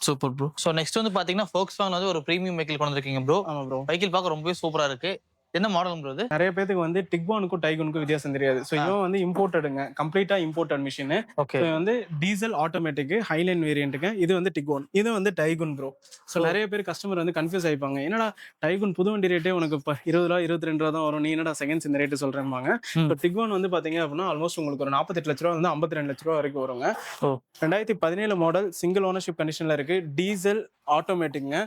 Super bro. ஸோ நெக்ஸ்ட் வந்து பாத்தீங்கன்னா Volkswagen வந்து ஒரு பிரீமியம் வெஹிக்கிள் கொண்டு வந்திருக்கீங்க ப்ரோ. ஆமா ப்ரோ. வெஹிக்கிள் பார்க்க ரொம்பவே சூப்பரா இருக்கு. என்ன மாடல் ப்ரோ இது? நிறைய பேருக்கு வந்து டிக்வானுக்கும் டைகுனுக்கும் வித்தியாசம் தெரியாது. ஸோ இவன் வந்து இம்போர்ட்டடுங்க, கம்ப்ளீட்டா இம்போர்ட்டட் மிஷின். ஓகே. வந்து டீசல் ஆட்டோமேட்டிக் ஹைலைன் வேரியன்ட்டுங்க. இது வந்து டிக்வான், இது வந்து டைகுன் ப்ரோ. ஸோ நிறைய பேர் கஸ்டமர் வந்து கன்ஃபியூஸ் ஆயிப்பாங்க, என்னடா டைகுன் புது வண்டி ரேட்டே உனக்கு இப்போ 20 ரூபா 22 ரூபா தான் வரும், நீ என்னடா செகண்ட்ஸ் இந்த ரேட்டு சொல்றேன்பாங்க. இப்போ டிக்வான் வந்து பாத்தீங்க அப்படின்னா ஆல்மோஸ்ட் உங்களுக்கு ஒரு 48 லட்ச ரூபா வந்து 52 லட்ச ரூபா வரைக்கும் வருங்க. 2017 மாடல், சிங்கிள் ஓனர்ஷிப் கண்டிஷன்ல இருக்கு, டீசல் ஆட்டோமேட்டிக்ங்க,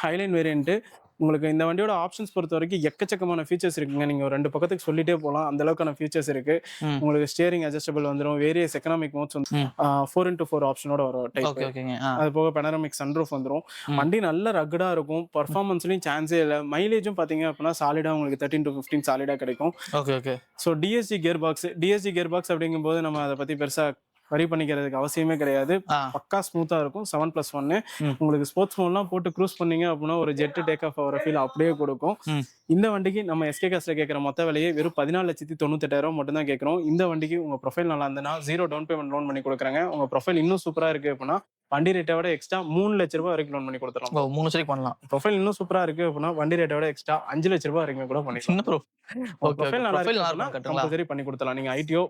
ஹைலைன் வேரியன்ட். உங்களுக்கு இந்த வண்டியோட ஆப்ஷன்ஸ் பொறுத்த வரைக்கும் எக்கச்சக்கமான ஃபீச்சர்ஸ் இருக்குங்க. நீங்க ஒரு 2 பக்கத்துக்கு சொல்லிட்டே போகலாம், அந்த அளவுக்கான ஃபீச்சர்ஸ் இருக்கு. உங்களுக்கு ஸ்டியரிங் அட்ஜஸ்டபிள் வந்துடும், வேரியஸ் எக்கனாமிக் மோட்ஸ் வந்து 4x4 ஆப்ஷனோட வரும் டைப். அது போக பெனரமிக் சன்ரூஃப் வந்துடும். வண்டி நல்ல ரக்கடா இருக்கும், பர்ஃபார்மன்ஸ்லயும் சான்ஸே இல்லை. மைலேஜும் பாத்தீங்க அப்படின்னா சாலிடா உங்களுக்கு 13 to 15 சாலிடா கிடைக்கும். Okay okay. So TSG gear box அப்படிங்கும்போது நம்ம அதை பத்தி பெருசா வரி பண்ணிக்கிறதுக்கு அவசியமே கிடையாது. பக்கா ஸ்மூத்தா இருக்கும். 7+1 உங்களுக்கு ஸ்போர்ட்ஸ் மோட்லாம் போட்டு க்ரூஸ் பண்ணீங்க அப்படின்னா ஒரு ஜெட் டேக் ஆஃப் ஆகிற ஃபீல் அப்படியே கொடுக்கும். இந்த வண்டிக்கு நம்ம எஸ்கே காஸ்ட்ல கேட்குற மொத்த விலையே வெறும் 14,98,000 மட்டும் தான் கேட்குறோம். இந்த வண்டிக்கு உங்க ப்ரொஃபைல் நல்லா இருந்ததுன்னா 0 டவுன் பேமெண்ட் லோன் பண்ணி கொடுக்குறாங்க. உங்க ப்ரொஃபைல் இன்னும் சூப்பரா இருக்கு அப்படின்னா வண்டி ரேட்டை விட எக்ஸ்ட்ரா 3 லட்ச ரூபாய் வரைக்கும் லோன் பண்ணி கொடுத்துறோம். 3 லட்சம் பண்ணலாம். ப்ரொஃபைல் இன்னும் சூப்பரா இருக்கு அப்படின்னா வண்டி ரேட்டை விட எக்ஸ்ட்ரா 5 லட்ச ரூபாய் வரைக்கும் கூட பண்ணிக்கலாம். ப்ரொஃபைல் நல்லா இருக்கு கம்பல்சரி பண்ணி கொடுத்துலாம். நீங்க ஐடிஓ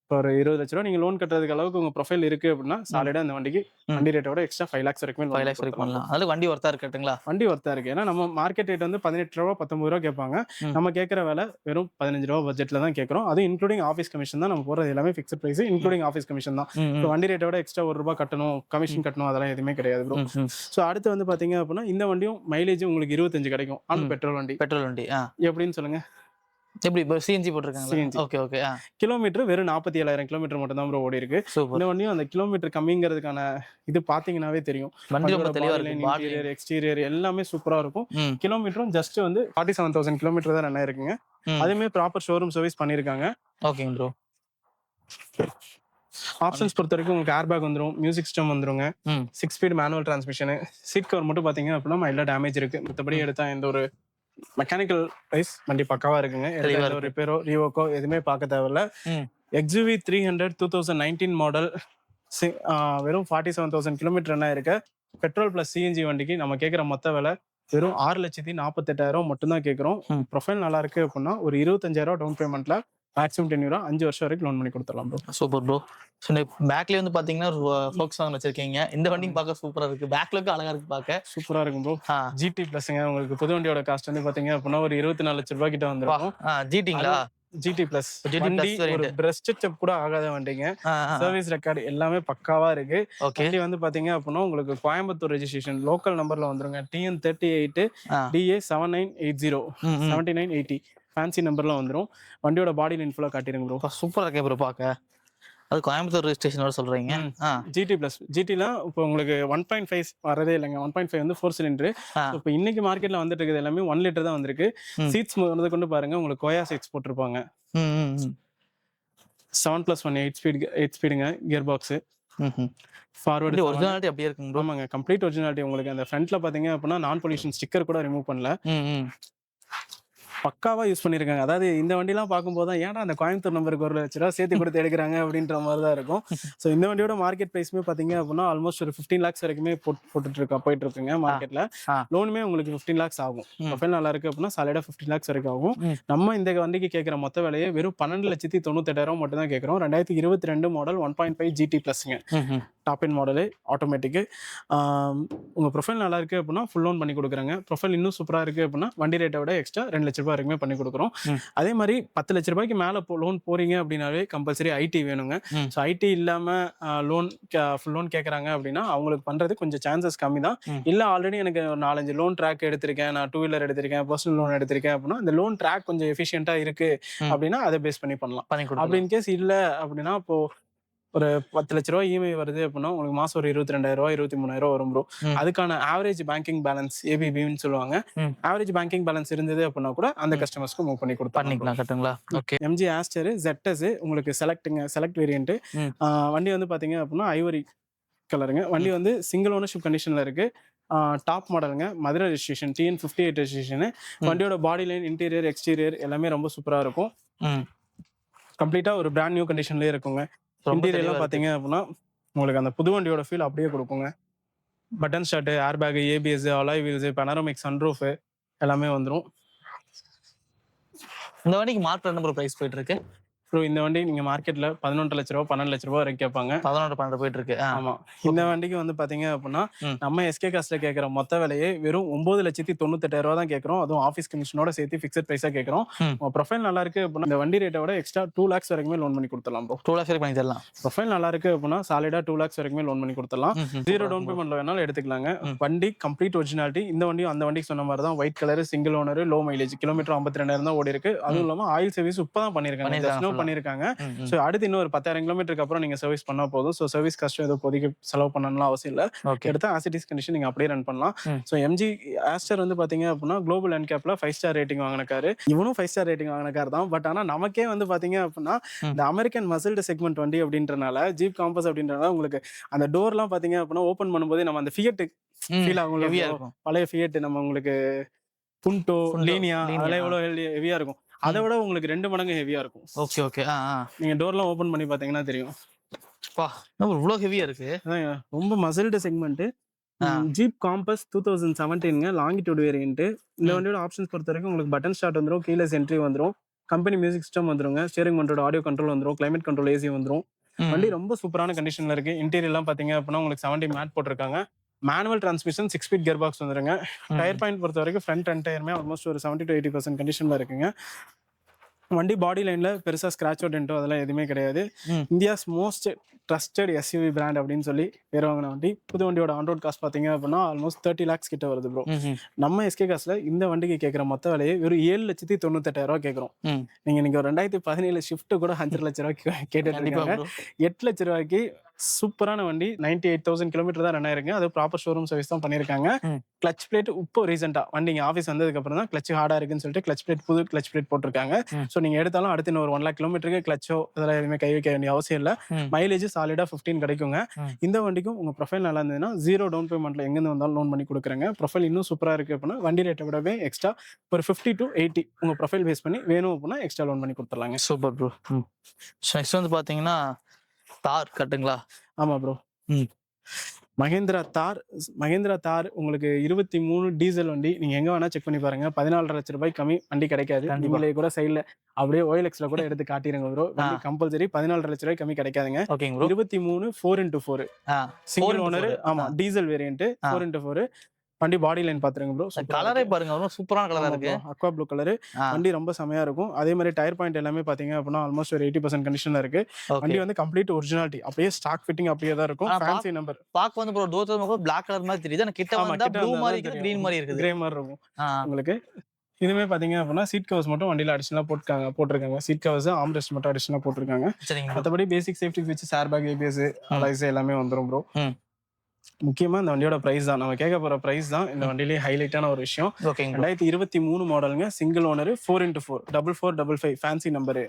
இப்போ ஒரு 20 லட்ச ரூபா நீங்க லோன் கட்டுறதுக்கு அளவுக்கு உங்க ப்ரொஃபைல் இருக்கு அப்படின்னா சாலிடா இந்த வண்டிக்கு வண்டி ரேட்டோட எக்ஸ்ட்ரா 5 lakhs வரைக்கும் 5 lakhs வரைக்கும் பண்ணலாம். அது வண்டி ஒர்த்தா இருக்குங்களா? வண்டி ஒர்த்தா இருக்கு. ஏன்னா நம்ம மார்க்கெட் ரேட் வந்து 18 ரூபா 19 ரூபா கேட்பாங்க. நம்ம கேட்கற விலை வெறும் 15 ரூபா பட்ஜெட்ல தான் கேட்கறோம். அது இன்க்ளூடிங் ஆஃபீஸ் கமிஷன் தான். நம்ம போறது எல்லாமே fixed price, including office commission தான். வண்டி ரேட்டோட எக்ஸ்ட்ரா 1 ரூபா கட்டணும், கமிஷன் கட்டணும், அதெல்லாம் எதுவுமே கிடையாது ப்ரோ. ஸோ அடுத்து வந்து பாத்தீங்க அப்படின்னா இந்த வண்டியும் மைலேஜ் உங்களுக்கு 25 கிடைக்கும். ஆனா பெட்ரோல் வண்டி எப்படின்னு சொல்லுங்க? எப்படி சிஎன்ஜி போட்டுருக்காங்க? Okay okay. கிலோமீட்டர் வெறும் 47,000 கிலோமீட்டர் மட்டும் தான் ப்ரோ ஓடி இருக்கு. இந்த வண்டியும் அந்த கிலோமீட்டர் கம்மிங்கிறதுக்கான இது பாத்தீங்கன்னாவே தெரியும். இன்டீரியர் எக்ஸ்டீரியர் எல்லாமே சூப்பரா இருக்கும். கிலோமீட்டரும் ஜஸ்ட் வந்து 47,000 கிலோமீட்டர் தான் ரன் ஆயிருக்குங்க. அதுமே ப்ராப்பர் ஷோரூம் சர்வீஸ் பண்ணிருக்காங்க. ஓகேங்க ப்ரோ. ஆப்ஷன்ஸ் பொறுத்த வரைக்கும் உங்களுக்கு ஏர் பேக் வந்துடும், மியூசிக் சிஸ்டம் வந்துருங்க, 6 speed manual transmission, seat cover மட்டும் பாத்தீங்க அப்படின்னா எல்லா டேமேஜ் இருக்கு. மற்றபடி எடுத்தா எந்த ஒரு மெக்கானிக்கல் வைஸ் வண்டி பக்காவா இருக்குங்க. ரிப்பேரோ ரீவோக்கோ எதுவுமே பார்க்க தேவையில்ல. XUV 300 2019 மாடல், வெறும் 47,000 கிலோமீட்டர் ரன் ஆயிருக்கு. பெட்ரோல் பிளஸ் சிஎன்ஜி வண்டிக்கு நம்ம கேட்குற மொத்த விலை வெறும் 6,48,000 மட்டும் தான் கேட்குறோம். ப்ரொஃபைல் நல்லா இருக்கு அப்படின்னா ஒரு 25,000 டவுன் பேமெண்ட்ல மேக்ஸிமம் 10 இயர் 5 வருஷம் வரைக்கும் லோன் பண்ணி கொடுத்துடலாம் ப்ரோ. Super bro. ஸோ பேக்லேயே வந்து பார்த்தீங்கன்னா ஃபோக்ஸ் வாகன் வச்சிருக்கீங்க. இந்த வண்டியும் பார்க்க சூப்பராக இருக்கு. பேக்லுக்கு அழகா இருக்கு பார்க்க. சூப்பரா இருக்கும் ப்ரோ. ஜிடி பிளஸ்ங்க. உங்களுக்கு புது வண்டியோட காஸ்ட் வந்து பாத்தீங்க அப்படின்னா ஒரு 24 லட்சம் ரூபாய் கிட்ட வந்துரும். ஜிடிங்களா? GT plus. வண்டி ஒரு பிரஸ்ட் செக் கூட ஆகாத வண்டிங்க. சர்வீஸ் ரெக்கார்டு எல்லாமே பக்காவா இருக்கு. வண்டி வந்து பாத்தீங்க அப்படின்னா உங்களுக்கு கோயம்புத்தூர் ரெஜிஸ்ட்ரேஷன் லோக்கல் நம்பர்ல வந்துருங்க. TN38 DA 7980 7980 ஃபேன்சி நம்பர்ல வந்துரும். வண்டியோட பாடி லைன் ஃபுல்லா காட்டிருங்க ப்ரோ. சூப்பரா இருக்கே ப்ரோ பார்க்க. அது கோயம்புத்தூர் ரெஜிஸ்ட்ரேஷனோட சொல்றீங்க. GT plus. ஜிடிலாம் இப்போ உங்களுக்கு 1.5 வரதே இல்லைங்க. 1.5 வந்து 4 சிலிண்டர். இப்போ இன்னைக்கு மார்க்கெட்ல வந்துட்டு இருக்குது எல்லாமே 1 லிட்டர் தான் வந்திருக்கு. சீட்ஸ் வந்து கொண்டு பாருங்க, உங்களுக்கு கோயா சீட்ஸ் போட்டிருப்பாங்க. 7+1 8 ஸ்பீடுங்க கியர் பாக்ஸ். ஃபார்வர்டு ஒரிஜினாலிட்டி அப்படியே இருக்குங்க ப்ரோ. ஆமாங்க, கம்ப்ளீட் ஒரிஜினாலிட்டி. உங்களுக்கு அந்த ஃப்ரண்ட்ல பாத்தீங்க அப்படின்னா நான் பொல்யூஷன் ஸ்டிக்கர் கூட ரிமூவ் பண்ணல. பக்காவா யூஸ் பண்ணிருக்காங்க. அதாவது இந்த வண்டிலாம் பார்க்கும்போது தான் ஏன்னா அந்த கோயம்புத்தூர் நம்பருக்கு 1 லட்ச ரூபா சேர்த்து கொடுத்து எடுக்கிறாங்க அப்படின்ற மாதிரி தான் இருக்கும். ஸோ இந்த வண்டியோட மார்க்கெட் பிரைஸ்மே பார்த்தீங்க அப்படின்னா ஆல்மோஸ்ட் ஒரு 15 lakhs வரைக்குமே போயிட்டு இருக்குங்க மார்க்கெட்ல. லோனுமே உங்களுக்கு 15 lakhs ஆகும். ப்ரொஃபைல் நல்லா இருக்கு அப்படின்னா சாலிடா 15 lakhs வரைக்கும் ஆகும். நம்ம இந்த வண்டிக்கு கேட்குற மொத்த விலையை வெறும் 12,98,000 மட்டும் தான் கேட்குறோம். 2022 மாடல் 1.5 GT பிளஸ்ங்க. Top end model, automatic. உங்கள் ப்ரொஃபைல் நல்லா இருக்குது அப்படின்னா ஃபுல் லோன் பண்ணி கொடுக்குறாங்க. ப்ரொஃபைல் இன்னும் சூப்பராக இருக்குது அப்படின்னா வண்டி ரேட்டை விட எக்ஸ்ட்ரா 2 லட்ச ரூபாய் வரைக்குமே பண்ணி கொடுக்குறோம். அதே மாதிரி 10 லட்ச ரூபாய்க்கு மேலே லோன் போறீங்க அப்படின்னாவே கம்பல்சரி ஐடி வேணுங்க. ஸோ ஐடி இல்லாமல் லோன் ஃபுல் லோன் கேட்குறாங்க அப்படின்னா அவங்களுக்கு பண்ணுறது கொஞ்சம் சான்சஸ் கம்மி தான். இல்லை ஆல்ரெடி எனக்கு ஒரு 4-5 லோன் ட்ராக் எடுத்திருக்கேன், நான் 2 வீலர் எடுத்திருக்கேன், பர்சனல் லோன் எடுத்திருக்கேன் அப்படின்னா அந்த லோன் ட்ராக் கொஞ்சம் எஃபிஷியண்டாக இருக்குது அப்படின்னா அதை பேஸ் பண்ணி பண்ணலாம். அப்படி இன்கேஸ் இல்லை அப்படின்னா இப்போ ஒரு 10 லட்ச ரூபாய் இஎம்ஐ வருது அப்படின்னா உங்களுக்கு மாசம் ஒரு 22,000 23,000 வரும் ப்ரோ. அதுக்கான ஆவரேஜ் பேங்கிங் பேலன்ஸ் ABBன்னு சொல்லுவாங்க. ஆவரேஜ் பேங்கிங் பேலன்ஸ் இருந்தது அப்படின்னா கூட அந்த கஸ்டமர்ஸ்க்கு மூவ் பண்ணி பண்ணிக்கலாம். கட்டுங்களா? ஓகே. MG ஆஸ்டர் ZS உங்களுக்கு செலக்ட் வேரியன்ட். வண்டி வந்து பாத்தீங்க அப்படின்னா ஐவரி கலருங்க. வண்டி வந்து சிங்கிள் ஓனர்ஷிப் கண்டிஷன்ல இருக்கு. டாப் மாடலுங்க. Madurai registration, TN58 registration. வண்டியோட பாடி லைன், இன்டீரியர், எக்ஸ்டீரியர் எல்லாமே ரொம்ப சூப்பரா இருக்கும். கம்ப்ளீட்டா ஒரு பிராண்ட் நியூ கண்டிஷன்லயே இருக்குங்க. இன்டீரியர்லாம் பாத்தீங்க அப்படின்னா உங்களுக்கு அந்த புது வண்டியோட ஃபீல் அப்படியே கொடுக்குங்க. பட்டன் ஸ்டார்ட், ஏர் bag, ABS, alloy wheels, panoramic sunroof எல்லாமே வந்துடும். இந்த வண்டிக்கு மார்க்கெட் நம்பர் பிரைஸ் போயிட்டு இருக்கு ப்ரோ. இந்த வண்டி நீங்க மார்க்கெட்ல 11 லட்ச ரூபா 12 லட்ச ரூபா வரைக்கும் கேட்பாங்க. 12 போயிட்டு இருக்கு. ஆமா. இந்த வண்டிக்கு வந்து பாத்தீங்க அப்படின்னா நம்ம SK காஸ்ட்ல கேட்கற மொத்த விலையே வெறும் 9,98,000 தான் கேட்கறோம். அதுவும் ஆஃபீஸ் கமிஷனோட சேர்த்து ஃபிக்ஸட் பிரைஸா கேட்கறோம். உங்க ப்ரொஃபைல் நல்லா இருக்கு அப்படின்னா இந்த வண்டி ரேட்டை விட எக்ஸ்ட்ரா 2 lakhs வரைக்குமே லோன் பண்ணி கொடுத்துடலாம் ப்ரோ. 2 lakhs வரைக்கும் பண்ணி தரலாம். ப்ரொஃபைல் நல்லா இருக்கு அப்படின்னா சாலிடா 2 lakhs வரைக்குமே லோன் பண்ணி கொடுத்துடலாம். 0 டவுன் பேமெண்ட்ல வேணாலும் எடுத்துக்கலாங்க. வண்டி கம்ப்ளீட் ஒரிஜினாலிட்டி. இந்த வண்டியும் அந்த வண்டிக்கு சொன்ன மாதிரி தான் white colour, single owner, low mileage, kilometre 52,000 தான் ஓடி இருக்கு. அதுவும் இல்லாம ஆயில் சர்வீஸ் இப்பதான் பண்ணிருக்காங்க. ஸோ அடுத்து இன்னும் ஒரு 10,000 கிலோமீட்டருக்கு அப்புறம் நீங்க சர்வீஸ் பண்ணா போதும். ஸோ சர்வீஸ் காஸ்ட் ஏதோ இப்போதைக்கு செலவு பண்ணணும்லாம் அவசியம் இல்லை. எடுத்தா ஆசிட்டிஸ் கண்டிஷன் நீங்க அப்படியே ரன் பண்ணலாம். ஸோ MG ஆஸ்டர் வந்து பாத்தீங்க அப்படின்னா குளோபல் என்கேப்ல 5 ஸ்டார் ரேட்டிங் வாங்கின காரு. இவனும் 5 ஸ்டார் ரேட்டிங் வாங்கின கார் தான். பட் ஆனா நமக்கே வந்து பாத்தீங்க அப்படின்னா இந்த அமெரிக்கன் மசில்டு செக்மெண்ட் வண்டி அப்படின்றனால, ஜீப் காம்பஸ் அப்படின்றனால உங்களுக்கு அந்த டோர்லாம் பாத்தீங்க அப்படின்னா ஓப்பன் பண்ணும்போது நம்ம அந்த ஃபியட் ஃபீல் ஆகும். பழைய ஃபியட் நம்ம உங்களுக்கு புண்டோ, லீனியா அதெல்லாம் எவ்வளவு ஹெவியா இருக்கும். அதை விட உங்களுக்கு 2 மடங்கு ஹெவியா இருக்கும். Okay okay. நீங்க டோர்லாம் ஓபன் பண்ணி பாத்தீங்கன்னா தெரியும். இவ்வளவு ஹெவியா இருக்கு. ரொம்ப மசில்டு செக்மெண்ட். ஜீப் காம்பஸ் 2017ங்க. Longitude variant. இந்த வண்டியோட ஆப்ஷன்ஸ் பொறுத்த வரைக்கும் உங்களுக்கு பட்டன் ஸ்டார்ட் வந்துடும், கீலெஸ் என்ட்ரி வந்துடும், கம்பெனி மியூசிக் சிஸ்டம் வந்துருங்க, ஸ்டீரிங் கண்ட்ரோல், ஆடியோ கண்ட்ரோல் வந்துடும், கிளைமேட் கண்ட்ரோல் AC வந்துடும். வண்டி ரொம்ப சூப்பரான கண்டிஷன்ல இருக்கு. இன்டீரியர்லாம் பாத்தீங்க அப்படின்னா உங்களுக்கு 70 மேட் போட்டிருக்காங்க. Manual transmission, 6 speed gear box வந்துருங்க. டயர் பாயிண்ட் பொறுத்த வரைக்கும் ஃப்ரண்ட் அண்ட் டயருமே ஆல்மோஸ்ட் ஒரு 70 to 80% கண்டிஷன்ல இருக்குங்க. வண்டி பாடி லைன்ல பெருசா ஸ்கிராச்சோ டென்ட்டோ அதெல்லாம் எதுவுமே கிடையாது. India's most trusted SUV brand அப்படின்னு சொல்லி பேர் வாங்கின வண்டி. புது வண்டியோட ஆன் ரோட் காஸ்ட் பாத்தீங்க அப்படின்னா ஆல்மோஸ்ட் 30 lakhs கிட்ட வருது ப்ரோ. நம்ம SK காஸ்ட்ல இந்த வண்டிக்கு கேட்கற மொத்த விலையை வெறும் 7,98,000 கேட்கறோம். நீங்க ஒரு 2017 ஷிஃப்ட் கூட 5 லட்ச ரூபாய்க்கு கேட்டுட்டு இருக்காங்க. 8 லட்ச ரூபாய்க்கு சூப்பரான வண்டி. 98,000 கிலோமீட்டர் தான் ரன் ஆயிருங்க. அது ப்ராப்பர் ஷோரூம் சர்வீஸ் தான் பண்ணிருக்காங்க. கிளச் பிளேட் இப்போ ரீசெண்டா வண்டிங்க ஆஃபீஸ் வந்ததுக்கு அப்புறம் தான் கிளச் ஹார்டா இருக்குன்னு சொல்லிட்டு கிளச் பிளேட், புது கிளச் பிளேட் போட்டிருக்காங்க. ஸோ நீங்க எடுத்தாலும் அடுத்து இன்னொரு 1 lakh கிலோமீட்டருக்கு கிளச்சோ இதெல்லாம் எதுவுமே கை வைக்க வேண்டிய அவசியம் இல்லை. மைலேஜ் சாலிடா 15 கிடைக்குங்க. இந்த வண்டிக்கும் உங்க ப்ரொஃபைல் நல்லா இருந்ததுன்னா 0 டவுன் பேமெண்ட்ல எங்க வந்தாலும் லோன் பண்ணி கொடுக்குறாங்க. ப்ரொஃபைல் இன்னும் சூப்பரா இருக்கு அப்படின்னா வண்டி ரேட்டை விடவே எக்ஸ்ட்ரா ஒரு 50 to 80 உங்க ப்ரொஃபைல் பேஸ் பண்ணி வேணும் அப்படின்னா எக்ஸ்ட்ரா லோன் பண்ணி கொடுத்துடலாங்க. Super bro. நெக்ஸ்ட் வந்து பாத்தீங்கன்னா தார் கட்டுங்களா? ஆமா ப்ரோ. மகேந்திரா தார் உங்களுக்கு 23 டீசல் வண்டி. நீங்க எங்க வேணா செக் பண்ணி பாருங்க. 14.5 லட்ச ரூபாய் கம்மி வண்டி கிடைக்காது. நீங்களே கூட சைடுல அப்படியே OLXல கூட எடுத்து காட்டிடுங்க ப்ரோ. வண்டி கம்பல்சரி 14.5 லட்ச ரூபாய் கம்மி கிடைக்காதுங்க. 23 4x4 சிங்கிள் ஓனர். ஆமா, டீசல் வேரியன்ட் 4x4. வண்டி பாடி லைன் பாத்துருங்க ப்ரோ. கலரே பாருங்க, சூப்பரான கலரா இருக்கு. Aqua blue colour. வண்டி ரொம்ப செமையா இருக்கும். அதே மாதிரி டயர் பாயிண்ட் எல்லாமே பாத்தீங்க அப்படின்னா ஆல்மோஸ்ட் ஒரு 80% கண்டிஷன்ல இருக்கு. வண்டி வந்து கம்ப்ளீட் ஒரிஜினாலிட்டி, அப்படியே ஸ்டாக் ஃபிட்டிங் அப்படியே தான் இருக்கும். Fancy number. பாக்க வந்து ப்ரோ தூரத்துல Black கலர் மாதிரி தெரியுது. ஆனா கிட்ட வந்தா ப்ளூ மாதிரி இருக்கு, கிரீன் மாதிரி இருக்கு, கிரே மாதிரி இருக்கும் உங்களுக்கு. இதுமே பாத்தீங்க அப்படின்னா சீட் கவர்ஸ் மட்டும் வண்டியில அடிஷனலா போட்டிருக்காங்க. சீட் கவர்ஸ், ஆம்ரெஸ்ட் மட்டும் அடிஷனலா போட்டிருக்காங்க. மத்தபடி basic safety features, air bag, ABS, alloys எல்லாமே வந்துரும் ப்ரோ. முக்கியமா இந்த வண்டியோட பிரைஸ் தான், நம்ம கேட்க போற பிரைஸ் தான் இந்த வண்டியிலேயே ஹைலைட்டான ஒரு விஷயம். 2023 மாடலுங்க, single owner, 4x4 4455 fancy number.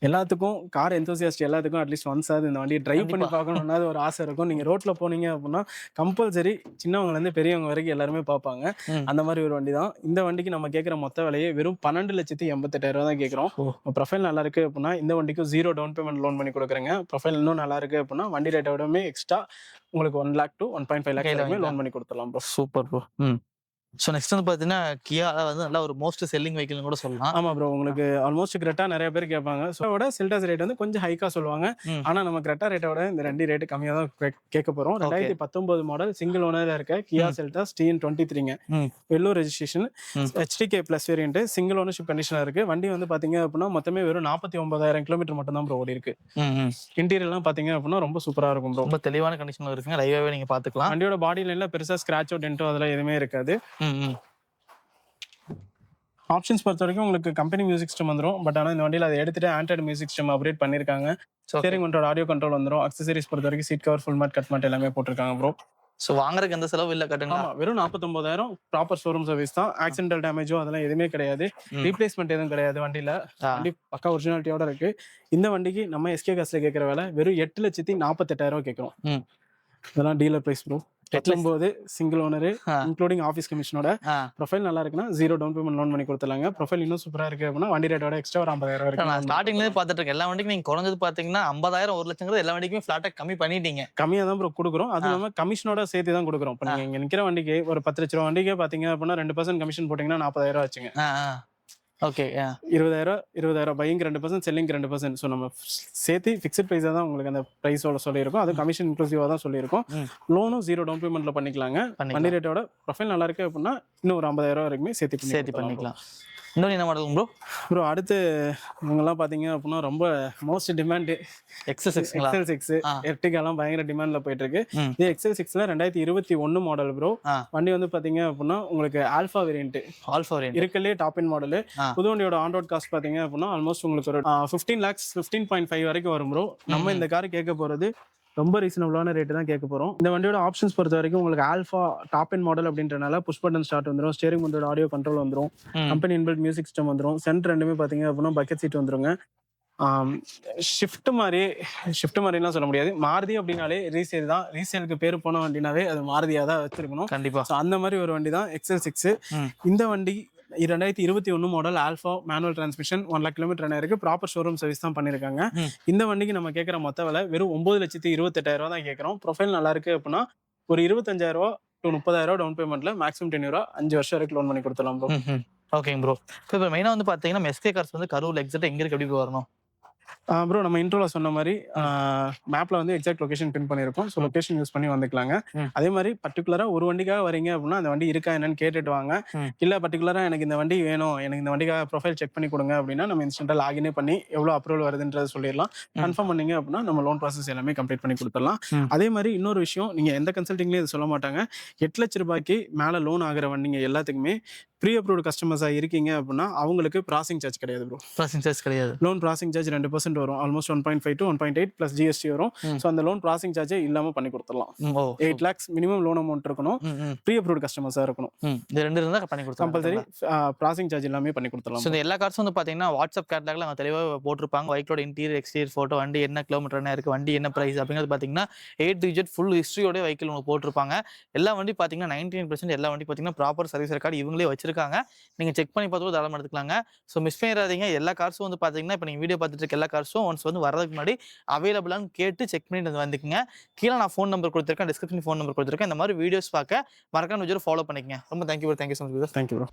எல்லாத்துக்கும் கார் எந்தூசியாஸ்ட் எல்லாத்துக்கும் அட்லீஸ்ட் ஒன்ஸ் ஆகுது இந்த வண்டியை டிரைவ் பண்ணி பார்க்கணும்னா ஒரு ஆசை இருக்கும். நீங்க ரோட்ல போனீங்க அப்படின்னா கம்பல்சரி சின்னவங்கல இருந்து பெரியவங்க வரைக்கும் எல்லாருமே பார்ப்பாங்க. அந்த மாதிரி ஒரு வண்டி தான். இந்த வண்டிக்கு நம்ம கேட்குற மொத்த விலையே வெறும் 12,88,000 தான் கேட்குறோம். ப்ரொஃபைல் நல்லா இருக்கு அப்படின்னா இந்த வண்டிக்கு 0 டவுன் பேமெண்ட் லோன் பண்ணி கொடுக்குறேங்க. ப்ரொஃபைல் இன்னும் நல்லா இருக்கு அப்படின்னா வண்டி ரேட்டை விடவே எக்ஸ்ட்ரா உங்களுக்கு 1 lakh to 1.5 lakh வரைக்கும் லோன் பண்ணி கொடுத்துடலாம் bro. Super bro. So next வந்து பார்த்தீங்கன்னா கியா வந்து நல்ல ஒரு மோஸ்ட் செல்லிங் வெஹிக்கிள்னு கூட சொல்லலாம். ஆமா ப்ரோ, உங்களுக்கு ஆல்மோஸ்ட் கிரெட்டா நிறைய பேர் கேட்பாங்க. ஸோ விட செல்டாஸ் ரேட் வந்து கொஞ்சம் ஹைக்கா சொல்லுவாங்க. ஆனா நம்ம கிரெட்டா ரேட்டோட இந்த ரெண்டு ரேட்டு கம்மியாக தான் கேட்க போறோம். 2019 மாடல் சிங்கிள் ஓனர்ல இருக்க கியா செல்டாஸ் TN23ங்க. Vellore registration, HTK plus variant, single ownership கண்டிஷனா இருக்கு. வண்டி வந்து பாத்தீங்க அப்படின்னா மொத்தமே வெறும் 49,000 கிலோமீட்டர் மட்டும் தான் ப்ரோ ஓடி இருக்கு. இன்டீரியர் எல்லாம் பாத்தீங்க அப்படின்னா ரொம்ப சூப்பரா இருக்கும் ப்ரோ. ரொம்ப தெளிவான கண்டிஷன்ல இருக்குங்க. லைவாவே நீங்க பாத்துக்கலாம். வண்டியோட பாடி லைன்ல பெருசா ஸ்கிராச்சோ டென்ட்டோ அதெல்லாம் எதுவுமே இருக்காது. ஆப்ஷன்ஸ் பொறுத்த வரைக்கும் உங்களுக்கு கம்பெனி மியூசிக் சிஸ்டம் வந்துடும். பட் ஆனால் இந்த வண்டியில் அதை எடுத்துட்டு ஆண்ட்ராய்டு மியூசிக் சிஸ்டம் அப்டேட் பண்ணிருக்காங்க. ஸ்டீரிங் கண்ட்ரோல், ஆடியோ கண்ட்ரோல் வந்துடும். அக்சசரிஸ் பொறுத்த வரைக்கும் seat cover, full mat, cut mat எல்லாமே போட்டிருக்காங்க ப்ரோ. ஸோ வாங்குறதுக்கு எந்த செலவு இல்லை கட்டுங்க. ஆமா, வெறும் 49,000 ப்ராப்பர் ஷோரூம் சர்வீஸ் தான். ஆக்சிடென்டல் டேமேஜோ அதெல்லாம் எதுவுமே கிடையாது. ரீப்ளேஸ்மெண்ட் எதுவும் கிடையாது வண்டியில. வண்டி பக்கா ஒரிஜினாலிட்டியோட இருக்கு. இந்த வண்டிக்கு நம்ம SK காஸ்ட்ல கேட்கற விலை வெறும் 8,48,000 கேட்கறோம். இதெல்லாம் dealer price bro. 19 single owner including office கமிஷனோட. ப்ரொஃபைல் நல்லா இருக்குன்னா 0 டவுன் பேமெண்ட் லோன் பண்ணி கொடுத்துலாங்க. ப்ரொஃபைல் இன்னும் சூப்பரா இருக்கு அப்படின்னா வண்டி ரேட்டோட எக்ஸ்ட்ரா ஒரு 50,000 வரைக்கும். நான் ஸ்டார்டிங்ல இருந்து பார்த்துட்டு இருக்கேன். எல்லா வண்டிக்கும் நீங்க குறைஞ்சது பாத்தீங்கன்னா 50,000 1 லட்சங்கிறது எல்லா வண்டிக்குமே ஃபிளாட்டா கம்மி பண்ணிட்டீங்க. கம்மியா தான் ப்ரோ கொடுக்குறோம். அது இல்லாம கமிஷனோட சேர்த்து தான் கொடுக்குறோம். இப்போ நீங்க இங்க நிக்கிற வண்டிக்கு ஒரு 10 லட்ச ரூபா வண்டிக்கு பாத்தீங்க அப்படின்னா 2% கமிஷன் போட்டீங்கன்னா 40,000 ஆச்சுங்க. Okay, 20,000 buying 2%, selling 2%. ஸோ நம்ம சேர்த்து ஃபிக்ஸட் ப்ரைஸா தான் உங்களுக்கு அந்த ப்ரைஸோட சொல்லியிருக்கோம். அது கமிஷன் இன்க்ளூசிவா தான் சொல்லியிருக்கோம். லோனும் 0 டவுன் பேமெண்ட்ல பண்ணிக்கலாங்க. வண்டி ரேட்டோட ப்ரொஃபைல் நல்லா இருக்கு அப்படின்னா இன்னும் ஒரு 50,000 வரைக்குமே சேர்த்து பண்ணிக்கலாம். இன்னொரு என்ன மாடல் ப்ரோ? அடுத்து இவங்கெல்லாம் பாத்தீங்க அப்படின்னா ரொம்ப மோஸ்ட் டிமாண்ட் XL6 எர்டிகாலாம் பயங்கர டிமாண்ட்ல போயிட்டு இருக்கு. இது XL6ல 2021 மாடல் ப்ரோ. வண்டி வந்து பாத்தீங்க அப்படின்னா உங்களுக்கு ஆல்பா வேரியன்ட் இருக்கலே டாப் எண்ட் மாடல். புது வண்டியோட ஆன் ரோட் காஸ்ட் பாத்தீங்க அப்படின்னா ஆல்மோஸ்ட் உங்களுக்கு ஒரு 15 lakhs 15.5 வரைக்கும் வரும் ப்ரோ. நம்ம இந்த கார் கேட்க போறது ரொம்ப ரீசனபிளான ரேட்டு தான் கேட்க போறோம். இந்த வண்டியோட ஆப்ஷன்ஸ் பொறுத்த வரைக்கும் உங்களுக்கு ஆல்பா டாப் எண்ட் மாடல் அப்படின்றனால புஷ் பட்டன் ஸ்டார்ட் வந்துடும், ஸ்டீரிங் கண்ட்ரோல், ஆடியோ கண்ட்ரோல் வந்துடும், கம்பெனி இன்பில்ட் மியூசிக் சிஸ்டம் வந்துடும், சென்டர் ரெண்டுமே பாத்தீங்க அப்படின்னா பக்கெட் சீட் வந்துருங்க. ஷிஃப்ட் மாதிரிலாம் சொல்ல முடியாது. மாருதி அப்படின்னாலே ரீசேல் தான். ரீசேலுக்கு பேர் போன வண்டினாவே அது மாருதியா தான் வச்சிருக்கணும் கண்டிப்பா. அந்த மாதிரி ஒரு வண்டி தான் XL6. இந்த வண்டி 2021 model alpha manual transmission, 1 lakh kilometre இருக்கு. ப்ராப்பர் ஷோரூம் சர்வீஸ் தான் பண்ணிருக்காங்க. இந்த வண்டிக்கு நம்ம கேட்கற மொத்த விலை வெறும் 9,28,000 தான் கேட்கறோம். ப்ரொஃபைல் நல்லா இருக்கு அப்படின்னா ஒரு 25,000 to 30,000 டவுன் பேமெண்ட்ல மேக்ஸிமம் 10 years 5 வருஷம் வரைக்கும் லோன் பண்ணி கொடுத்துலாம் ப்ரோ. ஓகேங்க ப்ரோ. இப்போ மெயினா வந்து பாத்தீங்கன்னா SK கார்ஸ் வந்து கரூர் எக்ஸாக்ட் எங்க இருக்கு, எப்படி வரணும் ப்ரோ? நம்ம இன்ட்ரோல சொன்ன மாதிரி மேப்ல வந்து எக்ஸாக்ட் லொகேஷன் பின் பண்ணிருக்கோம். ஸோ லொகேஷன் யூஸ் பண்ணி வந்துக்கலாங்க. அதே மாதிரி பர்டிகுலரா ஒரு வண்டிக்காக வரீங்க அப்படின்னா அந்த வண்டி இருக்கா என்னன்னு கேட்டுட்டு வாங்க. இல்ல பர்டிகுலரா எனக்கு இந்த வண்டி வேணும், எனக்கு இந்த வண்டிக்காக ப்ரொஃபைல் செக் பண்ணி கொடுங்க அப்படின்னா நம்ம இன்ஸ்டன்டா லாகினே பண்ணி எவ்வளவு அப்ரூவல் வருதுன்றது சொல்லிடலாம். கன்ஃபார்ம் பண்ணீங்க அப்படின்னா நம்ம லோன் ப்ராசஸ் எல்லாமே கம்ப்ளீட் பண்ணி கொடுத்துடலாம். அதே மாதிரி இன்னொரு விஷயம், நீங்க எந்த கன்சல்டிங்லயும் இது சொல்ல மாட்டாங்க. 8 லட்ச ரூபாய்க்கு மேல லோன் ஆகிற வண்டிங்க எல்லாத்துக்குமே ப்ரீ அப்ரூவ்டு கஸ்டமர்ஸா இருக்கீங்க அப்படின்னா அவங்களுக்கு ப்ராசிங் சார்ஜ் கிடையாது ப்ரோ. ப்ராசிங் சார்ஜ் கிடையாது. லோன் ப்ராசிங் சார்ஜ் 2% வரும். ஆல்மோஸ்ட் 1.5 to 1.8 பிளஸ் GST வரும். ஸோ அந்த லோன் ப்ராசிங் சார்ஜே இல்லாம பண்ணி கொடுத்துடலாம். 8 lakhs மினிமம் லோன் அமௌண்ட் இருக்கணும். ப்ரீ அப்ரூவ்டு கஸ்டமர்ஸா இருக்கணும். இது ரெண்டு இருந்தா பண்ணி கொடுத்தலாம். கம்பல்சரி ப்ராசிங் சார்ஜ் எல்லாமே பண்ணி கொடுத்துடலாம். ஸோ இந்த எல்லா கார்ஸும் வந்து பாத்தீங்கன்னா வாட்ஸ்அப் கேட்டலாக்ல அவங்க தெளிவாக போட்டிருப்பாங்க. பைக்கோட இன்டீரியர் எக்ஸ்டீரியர் போட்டோ, வண்டி என்ன கிலோமீட்டர் என்ன இருக்கு, வண்டி என்ன பிரைஸ் அப்படிங்கிறது பாத்தீங்கன்னா A to Z ஃபுல் ஹிஸ்டரியோட வெஹிக்கிள் உங்களுக்கு போட்டிருப்பாங்க. எல்லா வண்டி பாத்தீங்கன்னா 99% எல்லா வண்டி பாத்தீங்கன்னா ப்ராப்பர் சர்வீஸ் ரெக்கார்டு இவங்களே வச்சிருக்காங்க. இருக்காங்க. நீங்கள் செக் பண்ணி பார்த்து தாராளமாக எடுத்துக்கலாங்க. ஸோ மிஸ் பண்ணிடாதீங்க. எல்லா கார்ஸும் வந்து பார்த்தீங்கன்னா இப்போ நீங்கள் வீடியோ பார்த்துட்டு இருக்க எல்லா கார்ஸும் ஒன்ஸ் வந்து வரதுக்கு முன்னாடி அவைலபிளான்னு கேட்டு செக் பண்ணிட்டு வந்துக்குங்க. கீழே நான் ஃபோன் நம்பர் கொடுத்துருக்கேன், டிஸ்கிரிப்ஷன் ஃபோன் நம்பர் கொடுத்துருக்கேன். இந்த மாதிரி வீடியோஸ் பார்க்க மறக்காம ஃபாலோ பண்ணிக்கங்க. ரொம்ப thank you so much. Thank you bro.